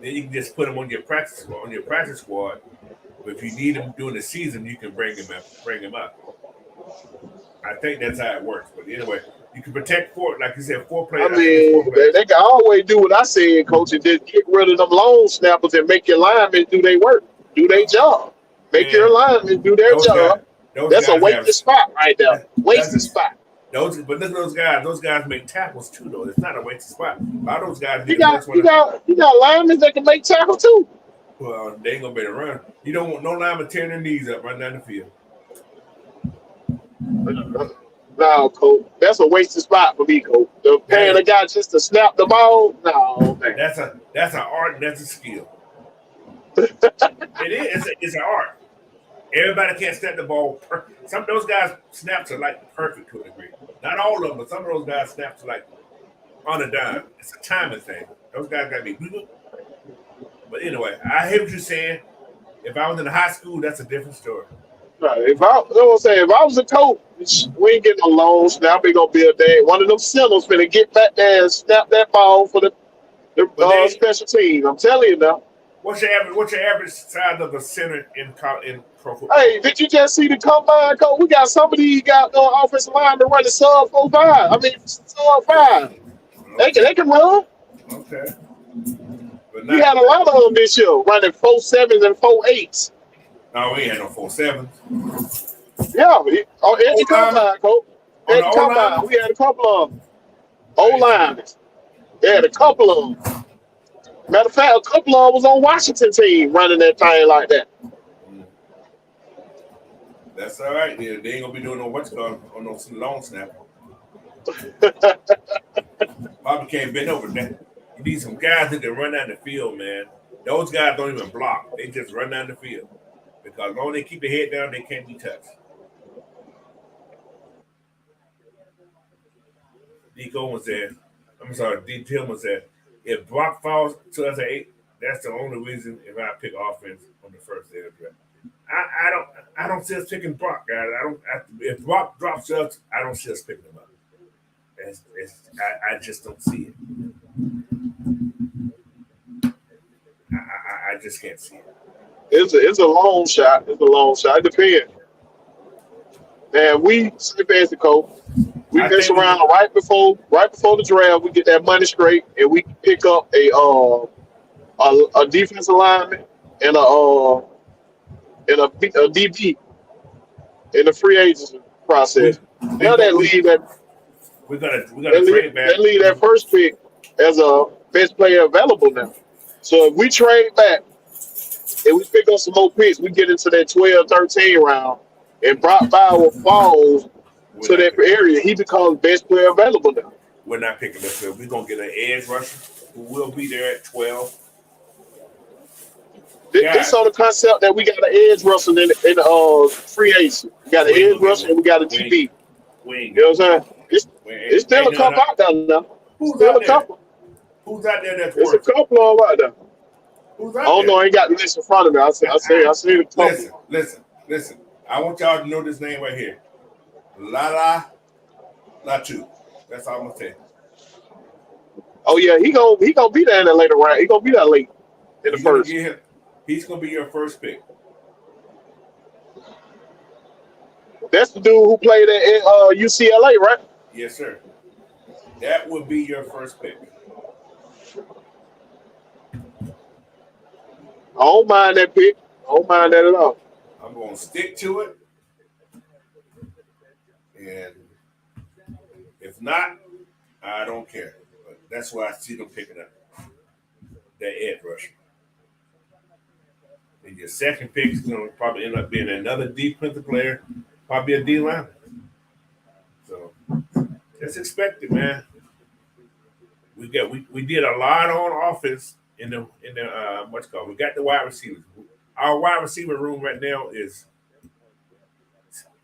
Then you can just put him on your practice squad. But if you need him during the season, you can bring him up. I think that's how it works. But anyway, you can protect 4, like you said, 4 players. I mean, they can always do what I said, Coach, and just get rid of them long snappers and make your linemen do their work, do their job. Make your linemen do their job. That's a wasted spot right there. Wasted spot. But look at those guys. Those guys make tackles too, though. It's not a wasted spot. A lot of those guys. You got linemen that can make tackles too. Well, they ain't gonna be able to run. You don't want no lineman tearing their knees up right down the field. No, Coach. That's a wasted spot for me, Coach. Paying a guy just to snap the ball. No, man. That's an art. That's a skill. It is. It's an art. Everybody can't snap the ball. Some of those guys snaps are like perfect to a degree. Not all of them, but some of those guys snaps are like on a dime. It's a timing thing. Those guys got to be. But anyway, I hear what you're saying. If I was in high school, that's a different story. Right. If I was a coach, we ain't getting no long snap. Ain't gonna be a day. One of them centers finna get back there and snap that ball for the special team. I'm telling you now. What's your average size of a center in pro football? Hey, did you just see the combine, Coach? We got somebody got offensive lineman running sub 4.5. I mean sub 5. Okay. They can run. Okay. But we had a lot of them this year running 4.7s and 4.8s. No, we ain't had no 4.7s. Yeah, in the combine, Coach. In the combine, we had a couple of them. O-line. They had a couple of them. Matter of fact, a couple of them was on Washington team running that thing like that. That's all right. They ain't gonna be doing no what's called on no long snap. Bobby can't bend over that. You need some guys that can run down the field, man. Those guys don't even block. They just run down the field. Because as long as they keep their head down, they can't be touched. D. Coleman said, I'm sorry, D. Tillman said, if Brock falls to us at 8, that's the only reason if I pick offense on the first day of the draft. I don't see us picking Brock, guys. If Brock drops us, I don't see us picking him up. I just don't see it. I just can't see it. It's a long shot. It's a long shot. It depends. And we, same as the coach, we mess around right before the draft. We get that money straight, and we pick up a defensive lineman and a DP in the free agency process. Now that leave that we gotta trade back. That leave that first pick as a best player available now. So if we trade back and we pick up some more picks, we get into that 12-13 round, and Brock Bauer falls to that area. He becomes best player available now. We're not picking this up. We're gonna get an edge rusher who will be there at 12. This on the concept that we got an edge rusher in free agency. We got an edge rusher and we got a DB. You know what I'm saying? It's still a couple out there now. Still a couple. Who's out there that's There's a couple of them out there. Who's out I don't know. I ain't got the list in front of me. I see the couple. Listen. I want y'all to know this name right here. Latu. That's all I'm gonna say. Oh yeah, he gonna be there in the later round. He gonna be there late in the first. He's gonna be your first pick. That's the dude who played at UCLA, right? Yes, sir. That would be your first pick. I don't mind that pick. I don't mind that at all. I'm gonna stick to it. And if not, I don't care. But that's why I see them picking up that edge rusher. And your second pick is going to probably end up being another defensive player, probably a D lineman. So that's expected, man. We did a lot on offense in the what's called. We got the wide receivers. Our wide receiver room right now is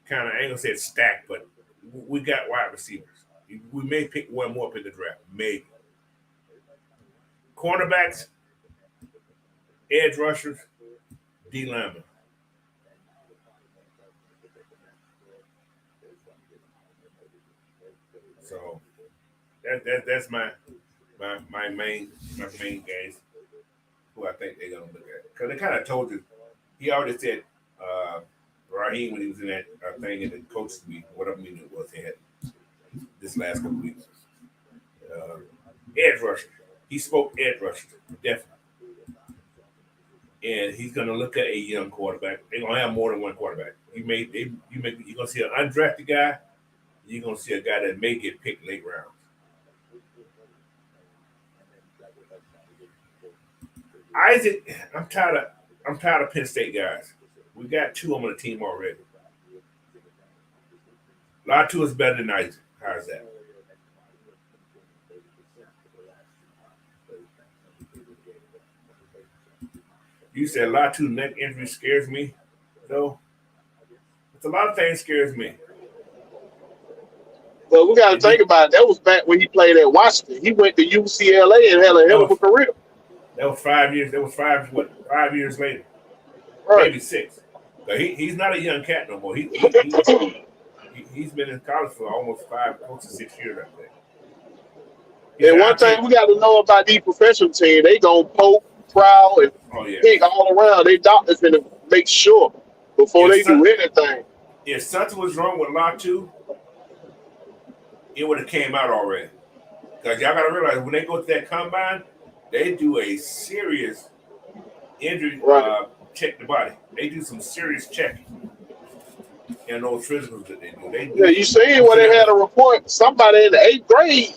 kind of, I ain't gonna say it's stacked, but we got wide receivers. We may pick one more up in the draft, maybe. Cornerbacks, edge rushers, D linemen. So that's my main guys who I think they're gonna look at, because they kind of told you. He already said Raheem when he was in that thing in the coach's meeting, whatever meeting it was, he had this last couple weeks. Edge rusher. He spoke edge rusher, definitely. And he's going to look at a young quarterback. They're going to have more than one quarterback. You're going to see an undrafted guy. You're going to see a guy that may get picked late rounds. Isaac, I'm tired of Penn State guys. We got two of them on the team already. Latu is better than Isaac. How's that? You said Latu neck injury scares me, though. It's a lot of things scares me. But we got to think about it. That was back when he played at Washington. He went to UCLA and had a hell of a career. That was 5 years. That was 5 years later? Right. Maybe 6. So he's not a young cat no more. He's been in college for almost close to 6 years, I think. And one thing we got to know about these professional teams, they gonna poke, prowl, and pick all around. They doctors finna make sure before they do anything. If something was wrong with Latu, it would have came out already. Because y'all got to realize when they go to that combine, they do a serious injury check the body. They do some serious checking. And those physicals that they do. Yeah, you seen where they had a report, somebody in the 8th grade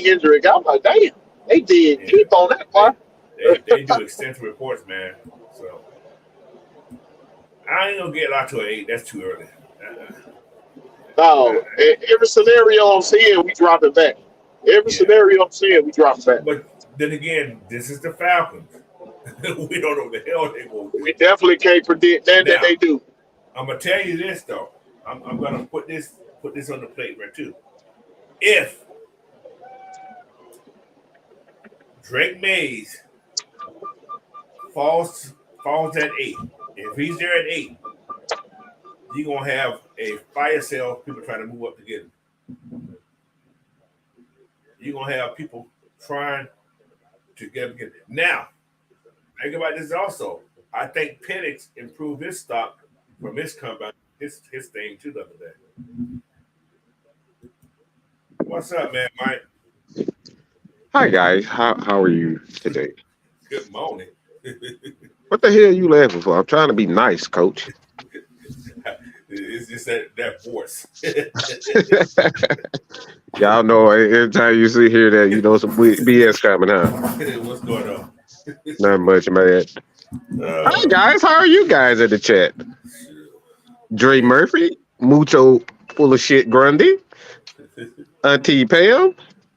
injury. I'm like, damn, they did keep on that part. They do extensive reports, man. So I ain't gonna get locked to an 8. That's too early. No, every scenario I'm seeing, we drop it back. Every Yeah, scenario I'm seeing, we drop it back. but then again, this is the Falcons. We don't know what the hell they're gonna do. We definitely can't predict that Now, they do. I'm gonna tell you this though. I'm gonna put this on the plate right too. If Drake Mays falls at 8, if he's there at 8, you're gonna have a fire sale. People trying to move up to get him. You're gonna have people trying to get him. Now, think about this also. I think Penix improved his stock from his comeback, his thing too the other day. What's up, man, Mike? Hi guys, how are you today? Good morning. What the hell are you laughing for? I'm trying to be nice, coach. It's just that voice. Y'all know every time you see hear that, you know some BS coming, huh? What's going on? Not much, man. Hi guys, how are you guys in the chat? Dre Murphy, Mucho full of shit Grundy, Auntie Pam,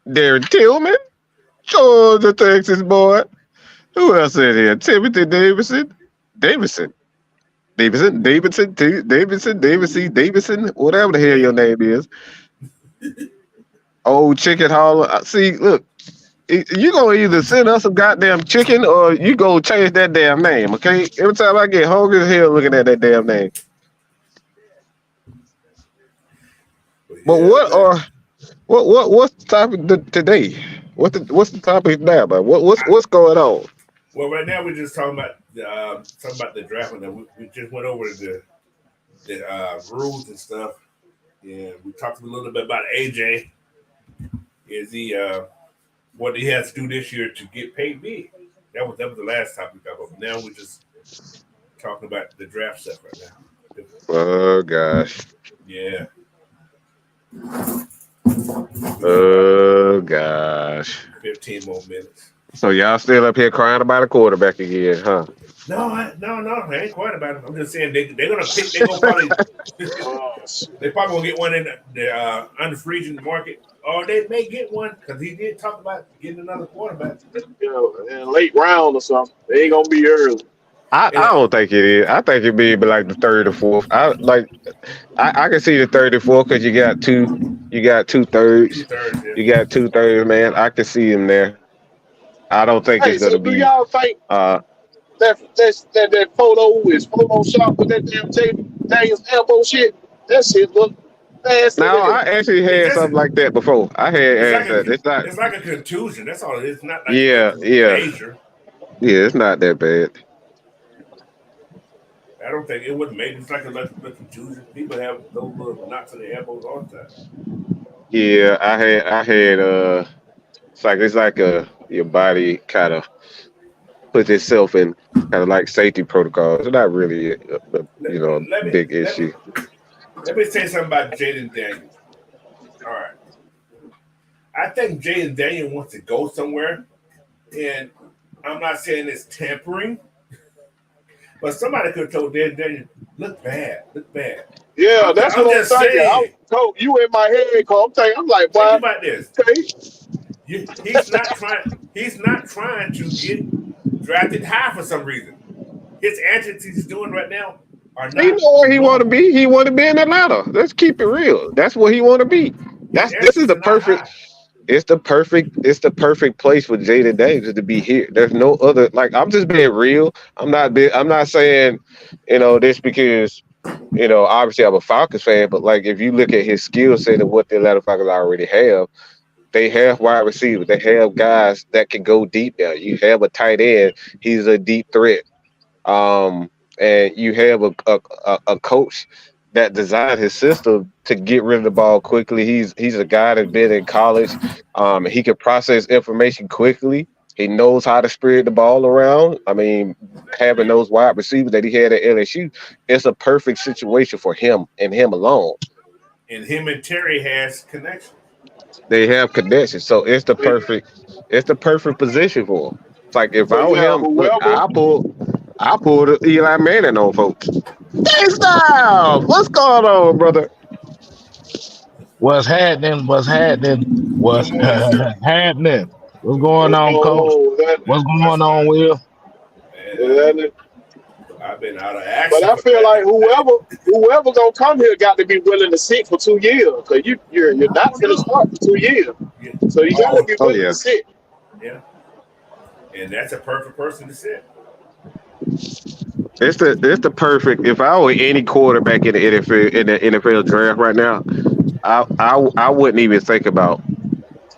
Darren Tillman, Georgia Texas boy. Who else in here? Timothy Davidson, Davidson, whatever the hell your name is. Old Chicken Holler. See, look, you gonna either send us some goddamn chicken or you go change that damn name, okay? Every time I get hungry as hell looking at that damn name. But what's the topic today? What's the topic now, man? What's going on? Well, right now we're just talking about the draft, and we just went over the rules and stuff. Yeah, we talked a little bit about AJ. Is he what he has to do this year to get paid big? That was the last topic we talked about. Now we're just talking about the draft stuff right now. Oh gosh. Yeah. Oh gosh. 15 more minutes. So y'all still up here crying about a quarterback again, huh? No, I ain't quite about it. I'm just saying they're gonna pick. They're gonna probably they probably gonna get one in the unfree agent market, or they may get one because he did talk about getting another quarterback. You know, in a late round or something. They ain't gonna be early. I don't think it is. I think it'd be like the third or fourth. I can see the third or fourth because you got two thirds. Yeah. You got 2/3, man. I can see him there. I don't think Hey, it's gonna so do be. y'all think that photo is Photoshop with that damn Daniel's elbow shit? That shit look nasty. No, I actually had just- something like that before. I had It's that. it's like a contusion. That's all it is. It's not like Yeah. major. Yeah, it's not that bad. I don't think it would make. It's like a contusion. People have those little knots in their elbows all the time. Yeah, I had it's like your body kind of puts itself in kind of like safety protocols. It's not really a big issue. Let me say something about Jaden Daniels. All right. I think Jaden Daniels wants to go somewhere, and I'm not saying it's tampering, but somebody could have told Jaden Daniels, look bad. Yeah, that's what I'm saying. You in my head, I'm like, think why? about this. Okay. He's not trying to get drafted high for some reason. His antics he's doing right now are not. He know where he want to be. He want to be in Atlanta. Let's keep it real. That's where he want to be. This is the perfect. It's the perfect place for Jaden Daniels to be here. There's no other. Like, I'm just being real. I'm not saying this because obviously I'm a Falcons fan, but like if you look at his skill set and what the Atlanta Falcons already have. They have wide receivers. They have guys that can go deep now. You have a tight end. He's a deep threat. And you have a coach that designed his system to get rid of the ball quickly. He's a guy that's been in college. He can process information quickly. He knows how to spread the ball around. I mean, having those wide receivers that he had at LSU, it's a perfect situation for him and him alone. And him and Terry has connection. They have connections, so it's the perfect position for him. It's like if I were him, look, I pulled Eli Manning on folks. Style. What's going on, brother? What's happening? What's happening? Good What's morning, sir. happening? What's Good going morning. What's on, going Coach? on with that? What's That's going on, fine. Will? Man, And, I've been out of but action I for feel that. like whoever gonna come here got to be willing to sit for 2 years because you're not Oh gonna no. start for 2 years, Yeah. so you got to Oh be Oh willing yeah. to sit. yeah. And that's a perfect person to sit. It's the perfect. If I were any quarterback in the NFL draft right now, I wouldn't even think about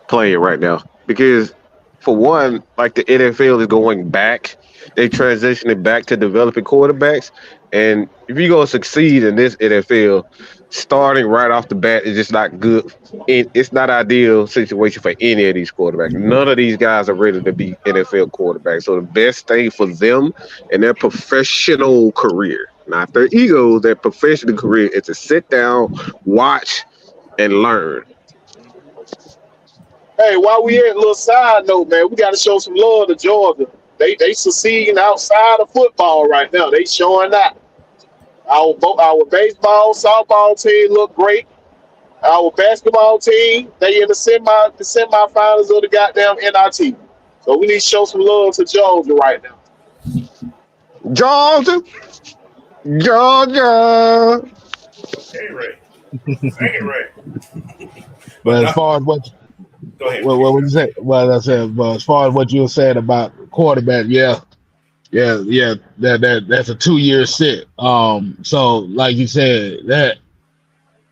playing right now because for one, like the NFL is going back, they transitioning back to developing quarterbacks, and if you're gonna succeed in this NFL, starting right off the bat is just not good. It's not ideal situation for any of these quarterbacks. None of these guys are ready to be NFL quarterbacks. So the best thing for them and their professional career, not their egos, their professional career, is to sit down, watch, and learn. Hey, while we at a little side note, man, we got to show some love to Georgia. They succeeding outside of football right now. They showing that our baseball, softball team look great. Our basketball team, they in the semifinals of the goddamn NIT. So we need to show some love to Georgia right now. Georgia, Georgia. Okay, Ray. Sing it, Ray. But But as no, far as go ahead. what would you say? Well, I said, but as far as what you were saying about quarterback, yeah, that's a 2 year sit. So like you said, that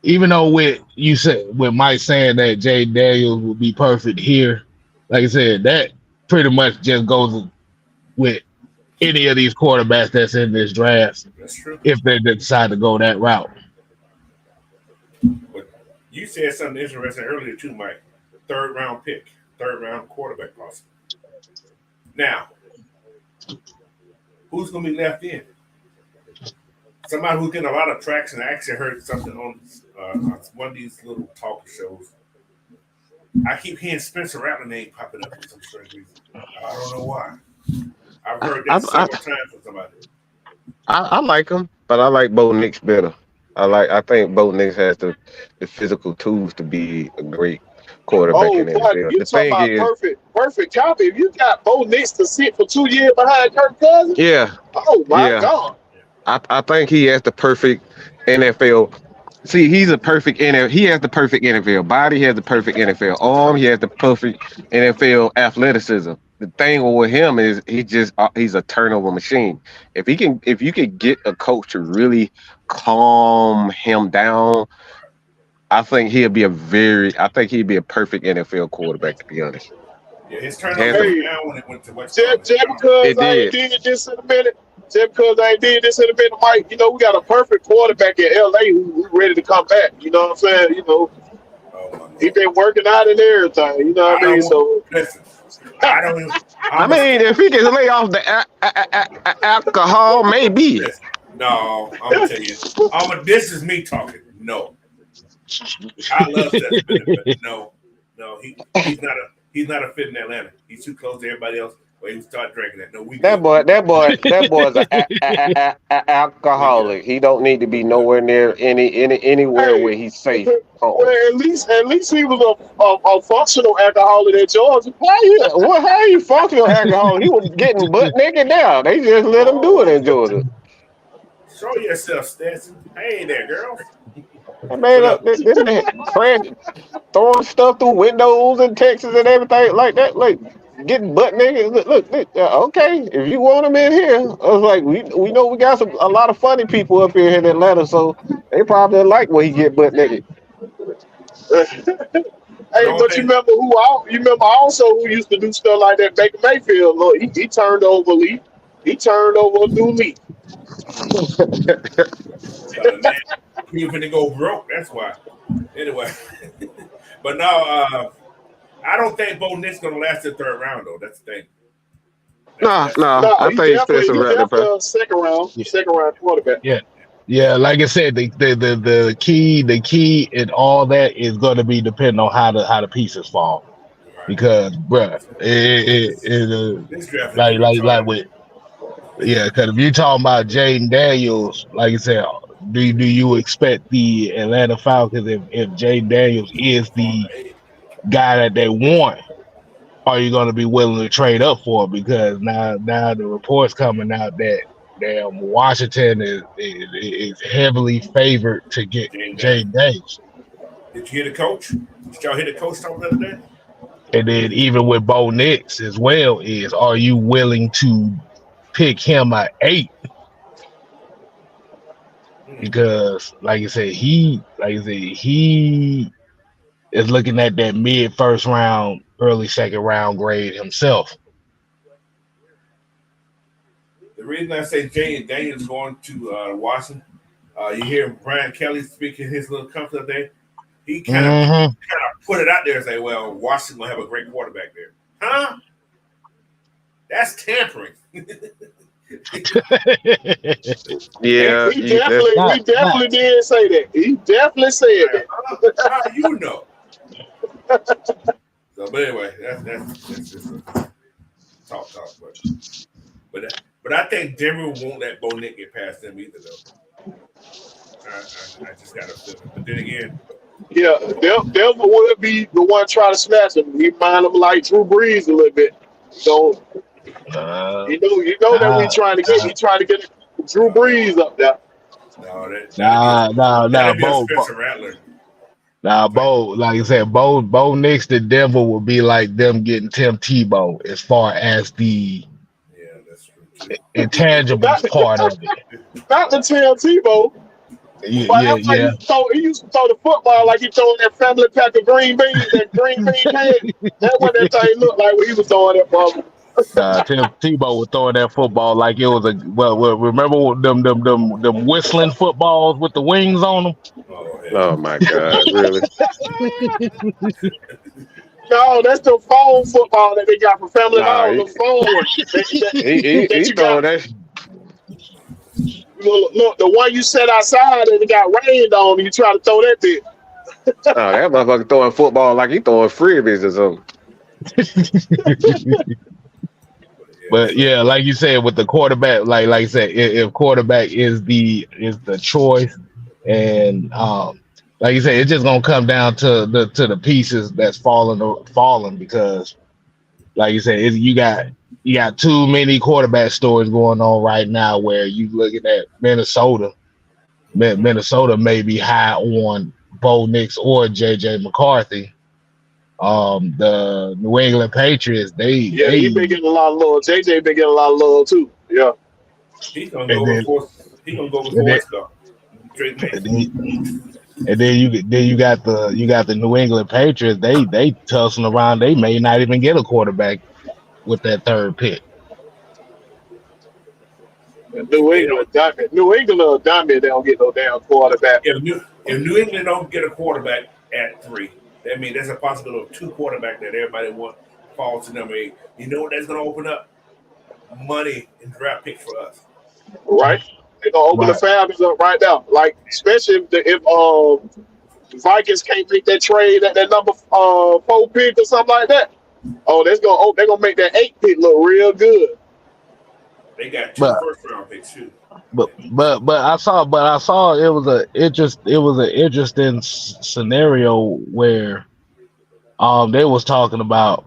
even though with Mike saying that Jay Daniels would be perfect here, like I said, that pretty much just goes with any of these quarterbacks that's in this draft That's true. if they decide to go that route. But you said something interesting earlier too, Mike. Third round pick, third round quarterback possible. Now, who's gonna be left in? Somebody who's getting a lot of traction. I actually heard something on one of these little talk shows. I keep hearing Spencer Rattler name popping up for some strange reason. I don't know why. I've I, heard I, that I, several times from somebody. I like him, but I like Bo Nix better. I think Bo Nix has the physical tools to be a great quarterback Oh in the boy, NFL. you The talking thing about is, perfect copy. If you got Bo Nix to sit for 2 years behind Kirk Cousins, yeah, oh my yeah, God. I think he has the perfect NFL. See, he's a perfect NFL. He has the perfect NFL body. He has the perfect NFL arm. He has the perfect NFL athleticism. The thing with him is he's a turnover machine. If you can get a coach to really calm him down, I think he'd be a perfect NFL quarterback, to be honest. Yeah, his turnover Has the went Hey, down when it went to what's called just Alabama. because It I ain't did. did this in a minute, Mike, we got a perfect quarterback in LA who ready to come back. You know what I'm saying? Oh my He lord! been working out and everything. You know I what I mean? don't want. So Listen, I don't even. I I'm a mean, if he can lay off the alcohol, maybe. listen. No, I'm gonna tell you. This is me talking. No, I love Seth Bennett, but no, he's not a fit in Atlanta. He's too close to everybody else. Where he start drinking that. No, we good. That boy's We good. alcoholic. He don't need to We be good. nowhere near anywhere hey, where he's safe. Oh, well at least he was a functional alcoholic at Georgia. how you functional alcoholic? He was getting butt naked now. They just let him do it Whoa! in Georgia. Show yourself, Stetson. Hey there, girls. That man, But no, this man crashing, throwing stuff through windows in Texas and everything like that. Like getting butt naked. Okay, if you want him in here, I was like, we know we got a lot of funny people up here in Atlanta, so they probably like when he get butt naked. Hey, don't but you they? remember you remember also who used to do stuff like that? Baker Mayfield. Look, he turned over a leaf. He turned over a new leaf. Man, you finna go broke. That's why. Anyway, but no, I don't think Bo Nick's gonna last the third round though. That's the thing. Nah, That's nah. No, I think Spencer he Rattler, bro. definitely a Yeah, second round quarterback. yeah, yeah. Like I said, the key and all that is going to be depending on how the pieces fall. right. Because, bruh, This draft is like gonna be like like retarded. with Yeah, because if you're talking about Jaden Daniels, like I said, do you expect the Atlanta Falcons, if Jaden Daniels is the guy that they want, are you going to be willing to trade up for? Because now the reports coming out that damn Washington is heavily favored to get Jaden Daniels. Jaden Daniels. Did you hear the coach? Did y'all hear the coach talk the other day? And then even with Bo Nix as well, are you willing to pick him at 8? Because like I said, he is looking at that mid first round, early second round grade himself. The reason I say Jaden Daniels going to Washington, you hear Brian Kelly speaking his little conference today. He kind of put it out there and say, "Well, Washington will have a great quarterback there." Huh? That's tampering. Yeah, he definitely did say that. He definitely said that. How you know? So, but anyway, that's just a talk. But I think Denver won't let Bo Nick get past them either, though. I just got a feeling. But then again, yeah, Denver would be the one trying to smash him. He mind him like Drew Brees a little bit. So you know that we trying to get Drew Brees up there. That'd be a Spencer Rattler. Bo, like I said, Bo Nix to Denver would be like them getting Tim Tebow as far as the intangibles part of it. Not the Tim Tebow. Yeah. He used to throw the football like he throwing that family pack of green beans, that green bean can. That's what that thing looked like when he was throwing that ball. Tim Tebow was throwing that football like it was remember them whistling footballs with the wings on them? Oh my God, really? No, that's the phone football that they got from Family Dollar. The phone. He throwing that. Look, the one you set outside and it got rained on, and you try to throw that bit. Oh, that motherfucker throwing football like he throwing freebies or something. But yeah, like you said, with the quarterback, like I said, if quarterback is the choice, and like you said, it's just gonna come down to the pieces that's falling because, like you said, you got too many quarterback stories going on right now where you looking at Minnesota. Minnesota may be high on Bo Nix or JJ McCarthy. The New England Patriots, he been getting a lot of love. JJ been getting a lot of love too. Yeah. He's gonna go before Scott. And then you got the New England Patriots. They tussling around. They may not even get a quarterback with that third pick. New England will dummy. They don't get no damn quarterback. If New England don't get a quarterback at 3, that means there's a possibility of 2 quarterbacks that everybody wants fall to number 8. You know what that's going to open up? Money and draft picks for us. Right. They're going to open the Falcons up right now. Like, especially if Vikings can't make that trade at that number 4 pick or something like that. Oh, they're gonna make that 8 pick look real good. They got 2 first-round picks too. But I saw it was an interesting scenario where they was talking about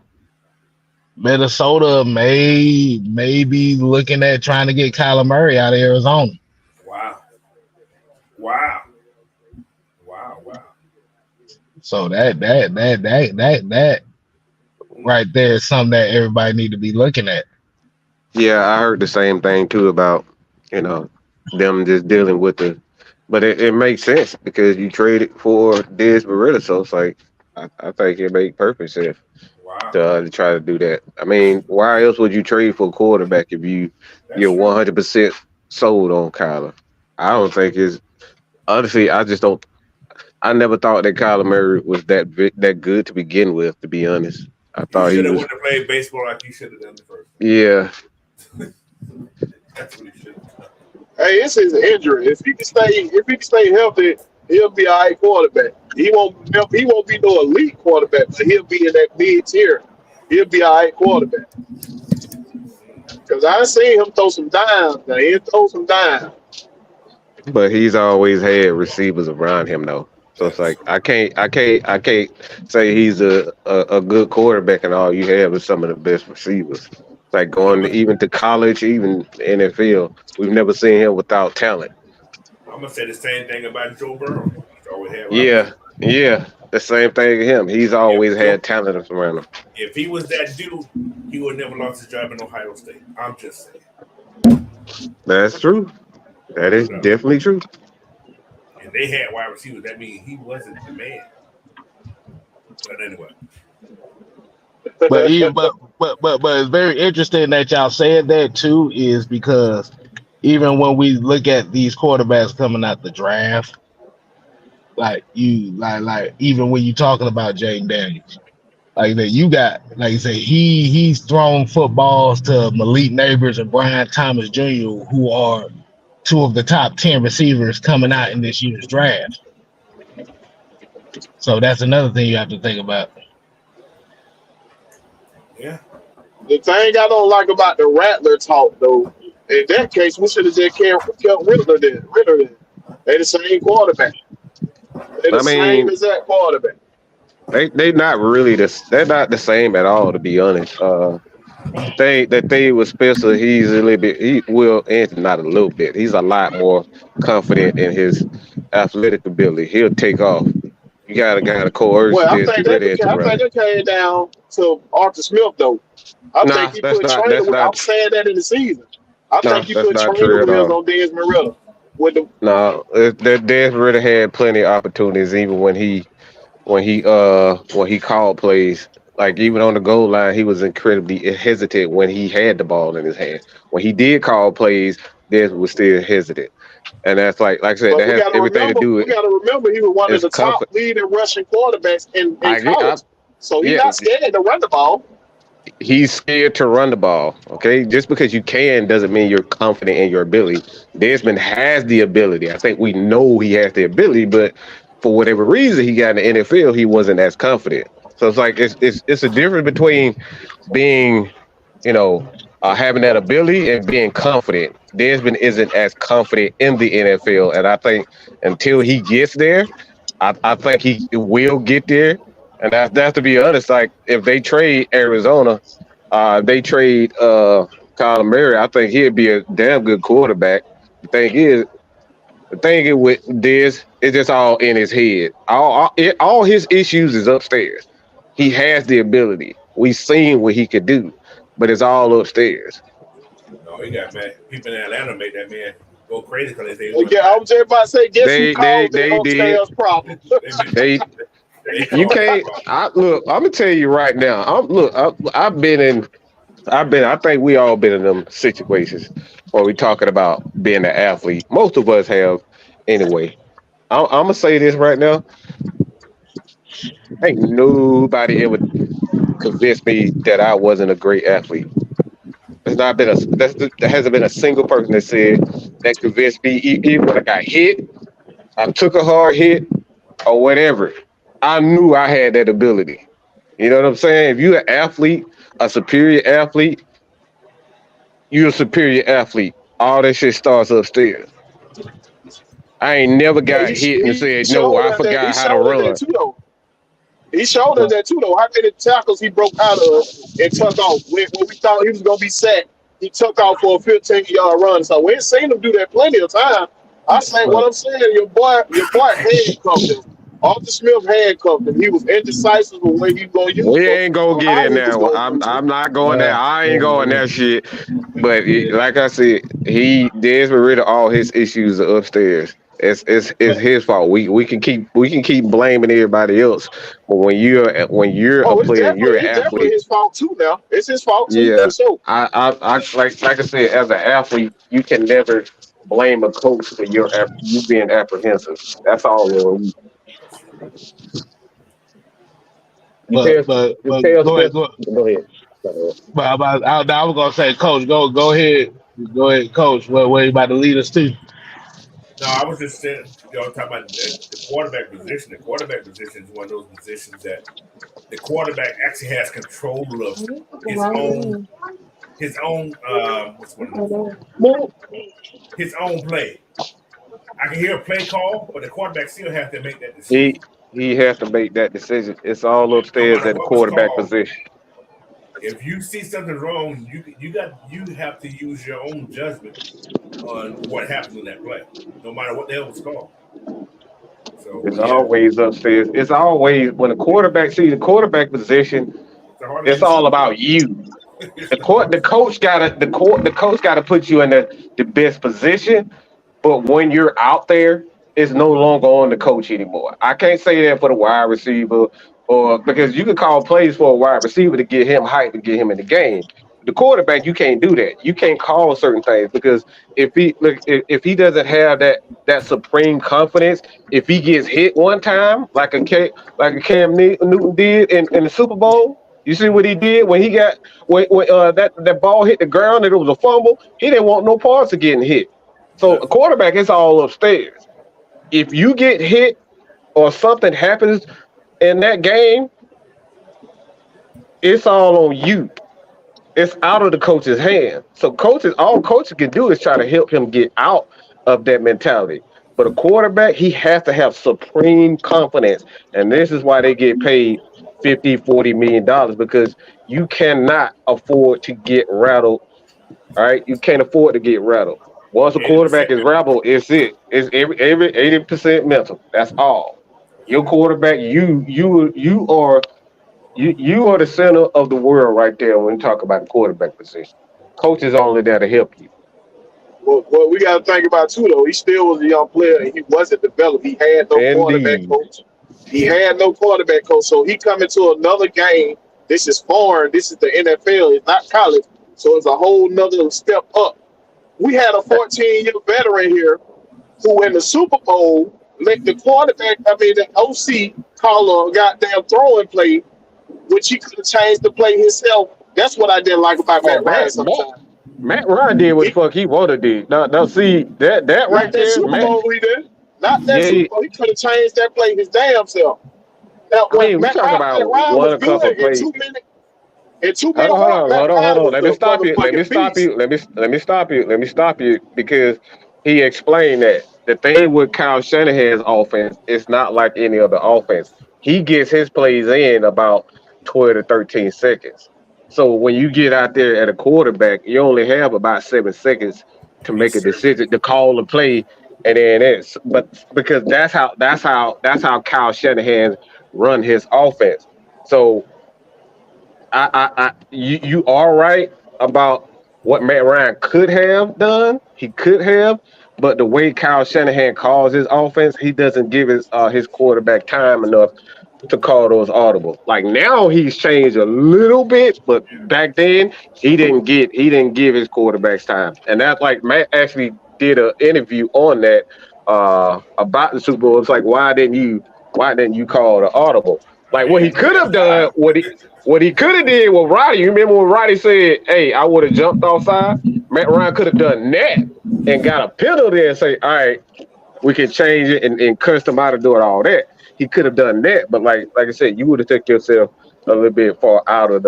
Minnesota may be looking at trying to get Kyler Murray out of Arizona. Wow. So that right there is something that everybody need to be looking at. Yeah, I heard the same thing too about, them just dealing with but it makes sense because you traded for Desperado, so it's like I think it makes perfect sense to try to do that. I mean, why else would you trade for a quarterback if you're 100% sold on Kyler? I don't think it's honestly. I never thought that Kyler Murray was that good to begin with. To be honest, I thought he should have played baseball like he should have done the first. Yeah. That's what he should have done. Hey, it's his injury. If he can stay healthy, he'll be all right quarterback. He won't be no elite quarterback, but he'll be in that mid tier. He'll be all right quarterback. Because I seen him throw some dimes. Now he throw some dimes. But he's always had receivers around him though. So it's That's like true. I can't say he's a good quarterback and all you have is some of the best receivers. Like I'm going gonna even to college, even NFL, we've never seen him without talent. I'm gonna say the same thing about Joe Burrow. He's always had wide Yeah, receivers. yeah. The same thing with him. He's If always Joe, had talent around him. if he was that dude, he would never lost his job in Ohio State. I'm just saying, That's true. That no is doubt. definitely true. And they had wide receivers. That means he wasn't the man. But anyway, But even but it's very interesting that y'all said that too, is because even when we look at these quarterbacks coming out the draft, like even when you're talking about Jaden Daniels, like that you got like you say he's thrown footballs to Malik Neighbors and Brian Thomas Jr., who are two of the top 10 receivers coming out in this year's draft. So that's another thing you have to think about. yeah, The thing I don't like about the Rattler talk though, in that case, we should have just kept Riddler then. They the same quarterback. They the I same mean, as that quarterback. they're not the same at all to be honest. They with Spencer, he's a little bit he will and not a little bit. He's a lot more confident in his athletic ability. He'll take off. You gotta coerce Well, this, get ready at the I run. think that came down to Arthur Smith though. I think Nah, he put training wheels. I'm saying that in the season. I think he that's put not training true at wheels all. on Desmond Riddle with the No, that Des had plenty of opportunities even when he called plays. Like even on the goal line, he was incredibly hesitant when he had the ball in his hand. When he did call plays, Des was still hesitant. And that's like I said, But that has everything to do we with got to remember he was one of his the top comfort. leading rushing quarterbacks in I get I, college. So he's yeah, not scared to run the ball. he's scared to run the ball. Okay, just because you can doesn't mean you're confident in your ability. Desmond has the ability. I think we know he has the ability, but for whatever reason he got in the NFL, he wasn't as confident. So it's like it's a difference between being, you know, having that ability and being confident. Desmond isn't as confident in the NFL, and I think until he gets there, I think he will get there. And that's to be honest. Like if they trade Arizona, they trade Kyler Murray, I think he'd be a damn good quarterback. The thing is, the thing is with this, it's just all in his head. All his issues is upstairs. He has the ability. We've seen what he could do, but it's all upstairs. no, he got mad. People in Atlanta made that man go crazy because they say he was Yeah, I was undrafted. just about to say, guess who caused the They did. upstairs problem? They been They they you caused that can't. problem. I look. I'm gonna tell you right now. I've been in. I think we all been in them situations where we talking about being an athlete. Most of us have, anyway. I'm gonna say this right now. Ain't nobody ever convinced me that I wasn't a great athlete. There hasn't been a single person that said that convinced me. Even when I got hit, I took a hard hit or whatever. I knew I had that ability. You know what I'm saying? If you're an athlete, a superior athlete, you're a superior athlete. All that shit starts upstairs. I ain't never Yeah, got hit and he said, no, showed I us that. He forgot how to showed us that run. too, though. He showed us Well, that too, though. How many tackles he broke out of and took off when we thought he was gonna be set. He took off for a 15-yard run. So we ain't seen him do that plenty of time. I say what well, I'm saying. Your boy handcuffed him. Arthur Smith handcuffed him. He was indecisive of where he was gonna use we him ain't gonna or get how in he was there. gonna use him. I'm not going there. I ain't going Yeah. that shit. But like I said, he Desmond rid of all his issues are upstairs. It's his fault. We can keep blaming everybody else. But when you're a Oh, player and you're an it's definitely athlete, his fault too. Now it's his fault too for yeah. sure. I like I said, as an athlete, you can never blame a coach for you being apprehensive. That's all. You tell you But tell go ahead, Spencer. Go ahead. I was gonna say, Coach, go ahead, Coach. Where you about to lead us to? No, I was just saying, talking about the quarterback position. The quarterback position is one of those positions that the quarterback actually has control of his own his own what's one of them? His own play. I can hear a play call, but the quarterback still has to make that decision. He has to make that decision. It's all No upstairs matter at the what was quarterback called. position. If you see something wrong, you have to use your own judgment on what happened in that play, no matter what the hell was called. So It's yeah, always upstairs. It's always when the quarterback sees the quarterback position. it's a hard It's thing to all see. about you. The coach gotta put you in the best position. But when you're out there, it's no longer on the coach anymore. I can't say that for the wide receiver, or because you can call plays for a wide receiver to get him hype to get him in the game. The quarterback, you can't do that. You can't call certain things because if he doesn't have that supreme confidence, if he gets hit one time like a Cam Newton did in the Super Bowl, you see what he did when he got when that ball hit the ground and it was a fumble. He didn't want no parts of getting hit. So a Nothing. quarterback is all upstairs. If you get hit or something happens in that game, it's all on you. It's out of the coach's hand. So all coaches can do is try to help him get out of that mentality. But a quarterback, he has to have supreme confidence. And this is why they get paid 50, $40 million because you cannot afford to get rattled. All right. You can't afford to get rattled. Once a quarterback 80% is rattled, it's it. It's every 80% mental. That's all. Your quarterback, you are the center of the world right there when you talk about the quarterback position. Coach is only there to help you. Well, we got to think about too, though. He still was a young player, and he wasn't developed. He had no quarterback Indeed. coach. He had no quarterback coach, so he come into another game. This is foreign. This is the NFL. It's not college, so it's a whole nother step up. We had a 14-year veteran here who, in the Super Bowl, let the quarterback, the OC, call a goddamn throwing play, which he could have changed the play himself. That's what I didn't like about Oh, Matt Ryan sometimes. Matt Ryan did what the He, fuck he wanted to do. Now see that not right that there, Super Matt. Bowl he did. Not that Yeah, Super Bowl. He could have changed that play his damn self. Now, I when mean, we Matt talk Ryan, about Matt Ryan one was a couple good of plays. in two Hold minute on, hold warp, on, Matt hold on, hold Ryan on. was Let me a stop you. Let me motherfucking stop beast. you. Let me stop you. Let me stop you because he explained that the thing with Kyle Shanahan's offense is not like any other offense. He gets his plays in about 12 to 13 seconds. So when you get out there at a quarterback, you only have about 7 seconds to Be make a certain. decision to call the play, and then it's but because that's how Kyle Shanahan run his offense. So you are right about what Matt Ryan could have done. He could have, but the way Kyle Shanahan calls his offense, he doesn't give his quarterback time enough to call those audibles. Like now he's changed a little bit, but back then he didn't give his quarterbacks time. And that's like Matt actually did an interview on that about the Super Bowl. It's like why didn't you call the audible? Like He what he didn't give could that have done, time. what he could have did with Roddy. You remember when Roddy said, "Hey, I would have jumped offside." Matt Ryan could have done that and got a penalty and say, "All right, we can change it and custom out and doing all that." He could have done that, but like I said, you would have took yourself a little bit far out of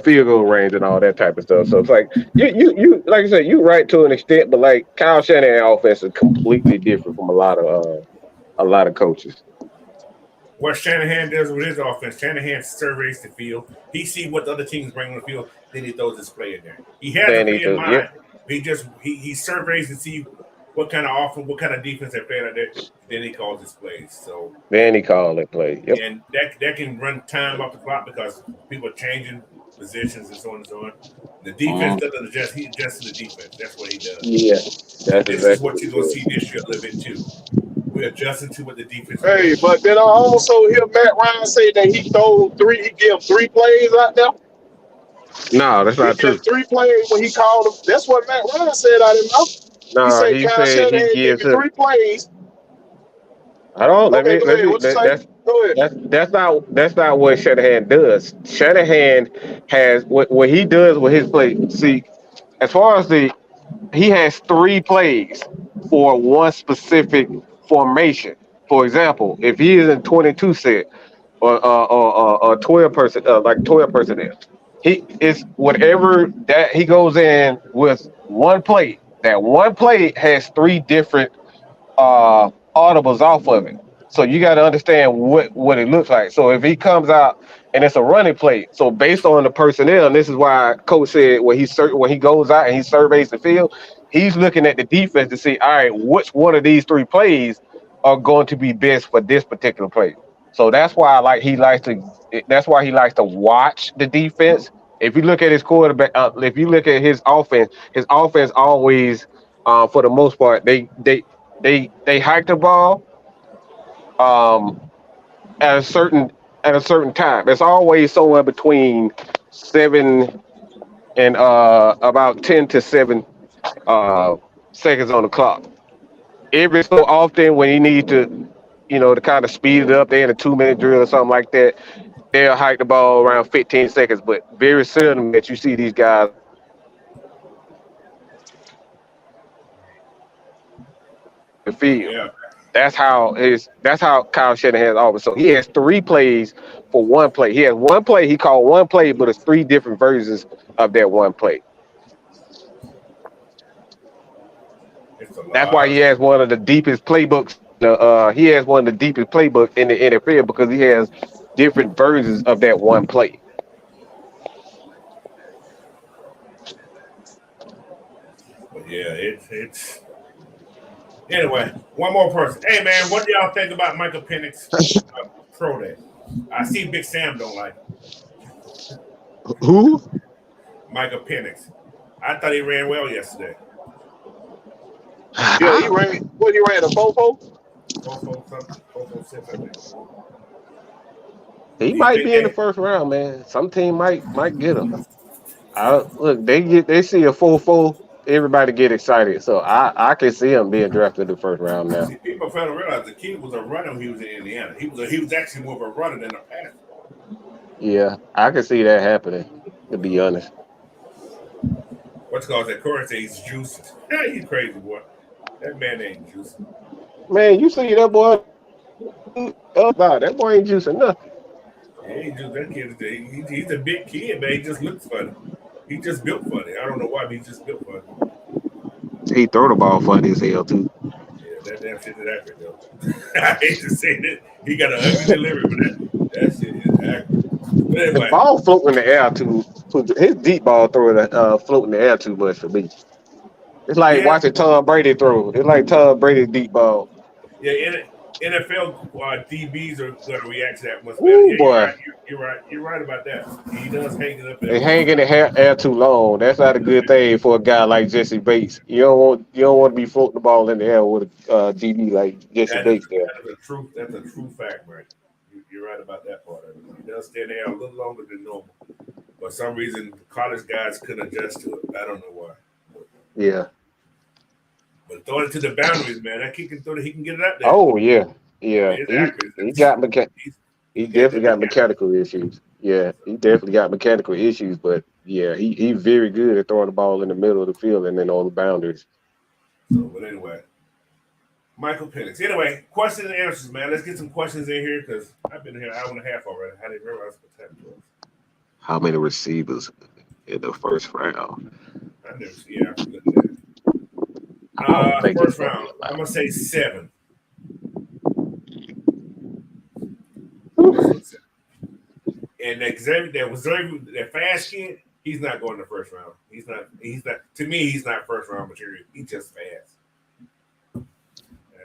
field goal range and all that type of stuff. So it's like you like I said, you right to an extent, but like Kyle Shanahan offense is completely different from a lot of coaches. What Shanahan does with his offense, Shanahan surveys the field. He see what the other teams bring on the field, then he throws his play in there. He has a Then he play in does, yep. mind. He surveys to see what kind of offense, what kind of defense they're playing out there. Then he calls his plays. So Then he called it play. Yep. and that can run time off the clock because people are changing positions and so on and so on. The defense Mhm. doesn't adjust; he adjusts to the defense. That's what he does. Yeah, And that's this is exactly what what he you're gonna said. see this year a little bit too. We're adjusting to what the defense is Hey, doing. but then I also hear Matt Ryan say that he gave three plays out there. No, that's He not gave true. three plays when he called them. That's what Matt Ryan said out of his mouth. He No, said he Kyle said he Shanahan gave gives you him. three plays. I don't. Let Okay, me. go Let ahead. me. What you say? Go ahead. That's not what Shanahan does. Shanahan has what he does with his play. See, as far as he has 3 plays for one specific formation. For example, if he is in 22 set or 12 person like 12 personnel, He is whatever that he goes in with one play. That one play has three different audibles off of it. So you got to understand what it looks like. So if he comes out and it's a running play, so based on the personnel, and this is why Coach said when he goes out and he surveys the field, he's looking at the defense to see, all right, which one of these three plays are going to be best for this particular play. So that's why he likes to. That's why he likes to watch the defense. If you look at his quarterback, if you look at his offense always, for the most part, they hike the ball um, at a certain time. It's always somewhere between 7 and about 10 to 7 uh, seconds on the clock. Every so often, when he needs to, to kind of speed it up, they in a 2 minute drill or something like that, they'll hike the ball around 15 seconds. But very seldom that you see these guys in the field. Yeah. That's how Kyle Shanahan's always. So he has three plays for one play. He has one play, he called one play, but it's three different versions of that one play. It's a That's why lot. he has one of the deepest playbooks. He has one of the deepest playbooks in the NFL because he has different versions of that one play. But yeah, it's anyway. One more person. Hey man, what do y'all think about Michael Penix Pro Day? I see Big Sam don't like it. Who? Michael Penix. I thought he ran well yesterday. Yeah, he ran. What he ran a fofo? 4-4-6, I think. He Do you might think be in the they? first round, man. Some team might get him. Look, they see a 4-4, everybody get excited. So I can see him being drafted in the first round now. See, people fail to realize the kid was a runner when he was in Indiana. He was actually more of a runner than a passer. Yeah, I can see that happening. To be honest, What's called that Corey says he's juicing. Hey, you crazy boy. That man ain't juicing. man, you see that boy? That boy ain't juicing nothing. He ain't juicing. That kid he's a big kid, man. He just looks funny. He just built funny. I don't know why, but he just built funny. He throw the ball funny as hell too. Yeah, that damn shit is accurate though. I hate to say that. He got an ugly delivery, but that shit is accurate. But The anyway, ball floating in the air too. His deep ball throwing float in the air too much for me. It's like yeah, watching Tom Brady throw. It's like Tom Brady deep ball. yeah. NFL DBs are going to react to that much better. Ooh Yeah, you're boy, right. You're right. You're right about that. He does hang it up there they a little hang in bit. the air too long. That's not a good thing for a guy like Jesse Bates. You don't want to be floating the ball in the air with a DB like Jesse Bates there. That is a truth. That's a true fact, right? You're right about that part of it. He does stay there a little longer than normal. For some reason, college guys couldn't adjust to it. I don't know why. Yeah. But throwing it to the boundaries, man. That kid can throw it. He can get it out there. Oh yeah, I yeah. mean, it's accurate. He He got the definitely got mechanics. mechanical issues. Yeah, he definitely got mechanical issues. But yeah, he very good at throwing the ball in the middle of the field and then on the boundaries. So, but anyway, Michael Penix. Anyway, questions and answers, man. Let's get some questions in here because I've been here an hour and a half already. I didn't realize what time it was. How many receivers in the first round? I never see. Yeah, I forgot that. I don't think it's First gonna be round. a I'm lot. gonna say 7. Let's Whew. look 7. And that fast kid, he's not going in the first round. He's not. To me, he's not first round material. He's just fast.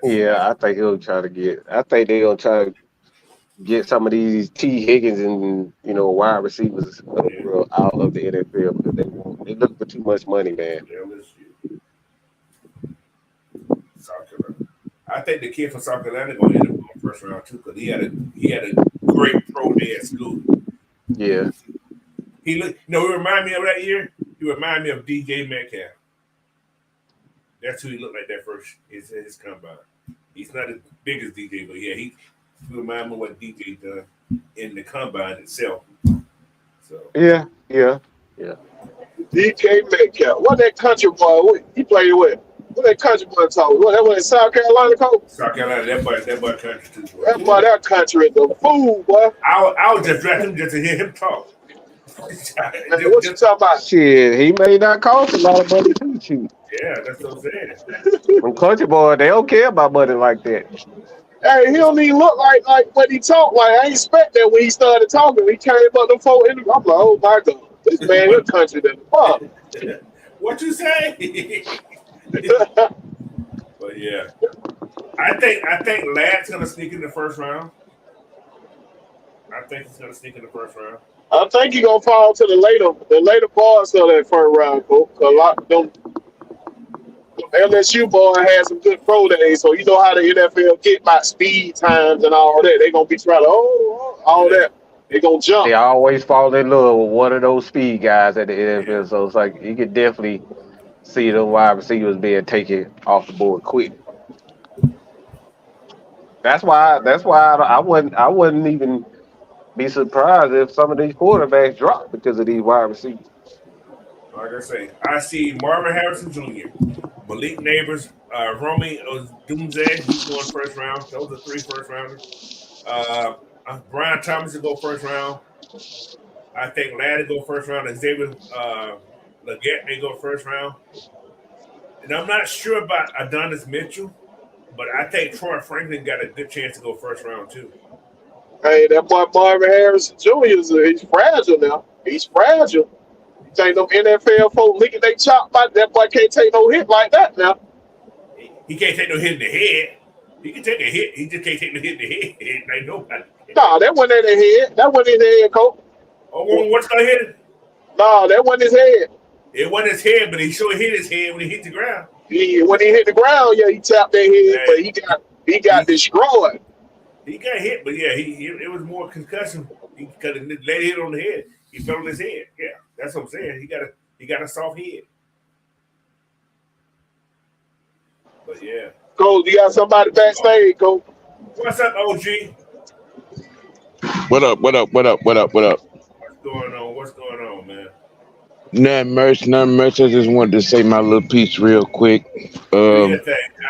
Yeah, I think he'll try to get. I think they're gonna try to get some of these T Higgins and wide receivers Yeah. out of the NFL because they look for too much money, man. LSU, South Carolina. I think the kid from South Carolina gonna end up going first round too because he had a great pro day at school. Yeah, He look. He remind me of that year. He remind me of DJ Metcalf. That's who he looked like that first his combine. He's not as big as DJ, but yeah, he remind me of what DJ done in the combine itself. So yeah. DK Metcalf. What that country boy he played with? What that country boy talking? What that was South Carolina coach? South Carolina, that boy country too. That boy, that country is the fool, boy. I would just draft him just to hear him talk. Man, what you talking about? Shit, he may not cost a lot of money to shoot. Yeah, that's what I'm saying. Them country boys, they don't care about money like that. Hey, he don't even look like when he talk. Like I ain't expect that when he started talking. He came up the phone. I'm like, oh my god, this man here country than fuck. What you say? But yeah, I think Ladd's gonna sneak in the first round. I think he's gonna sneak in the first round. I think he gonna fall to the later parts of that first round, coach. A lot of them LSU boy had some good pro days, so you know how the NFL get by speed times and all that. They gonna be trying to all that. They gonna jump. They always fall in love with one of those speed guys at the NFL, so it's like you could definitely see the wide receivers being taken off the board quick. That's why I wouldn't even be surprised if some of these quarterbacks drop because of these wide receivers. Like I say, I see Marvin Harrison Jr., Malik Neighbors, Romy Odunze, he's going first round. Those are 3 first rounders. Brian Thomas will go first round. I think Ladd will go first round. Xavier Legette may go first round. And I'm not sure about Adonis Mitchell, but I think Troy Franklin got a good chance to go first round too. Hey, that boy Marvin Harrison Jr. He's fragile now. He's fragile. You think them NFL folks licking they chop like that boy can't take no hit like that now. He can't take no hit in the head. He can take a hit. He just can't take no hit in the head. Like nobody. Nah, that wasn't in his head. That wasn't his head, coach. Oh, what's gonna hit it? Nah, that wasn't his head. It wasn't his head, but he sure hit his head when he hit the ground. When he hit the ground, yeah, he tapped that head, but he got destroyed. He got hit, but yeah, it was more concussion. He got a late hit on the head. He fell on his head. Yeah, that's what I'm saying. He got a soft head. But yeah. Coach, you got somebody backstage, Coach. What's up, OG? What up? What's going on, man? Nothing much. I just wanted to say my little piece real quick. I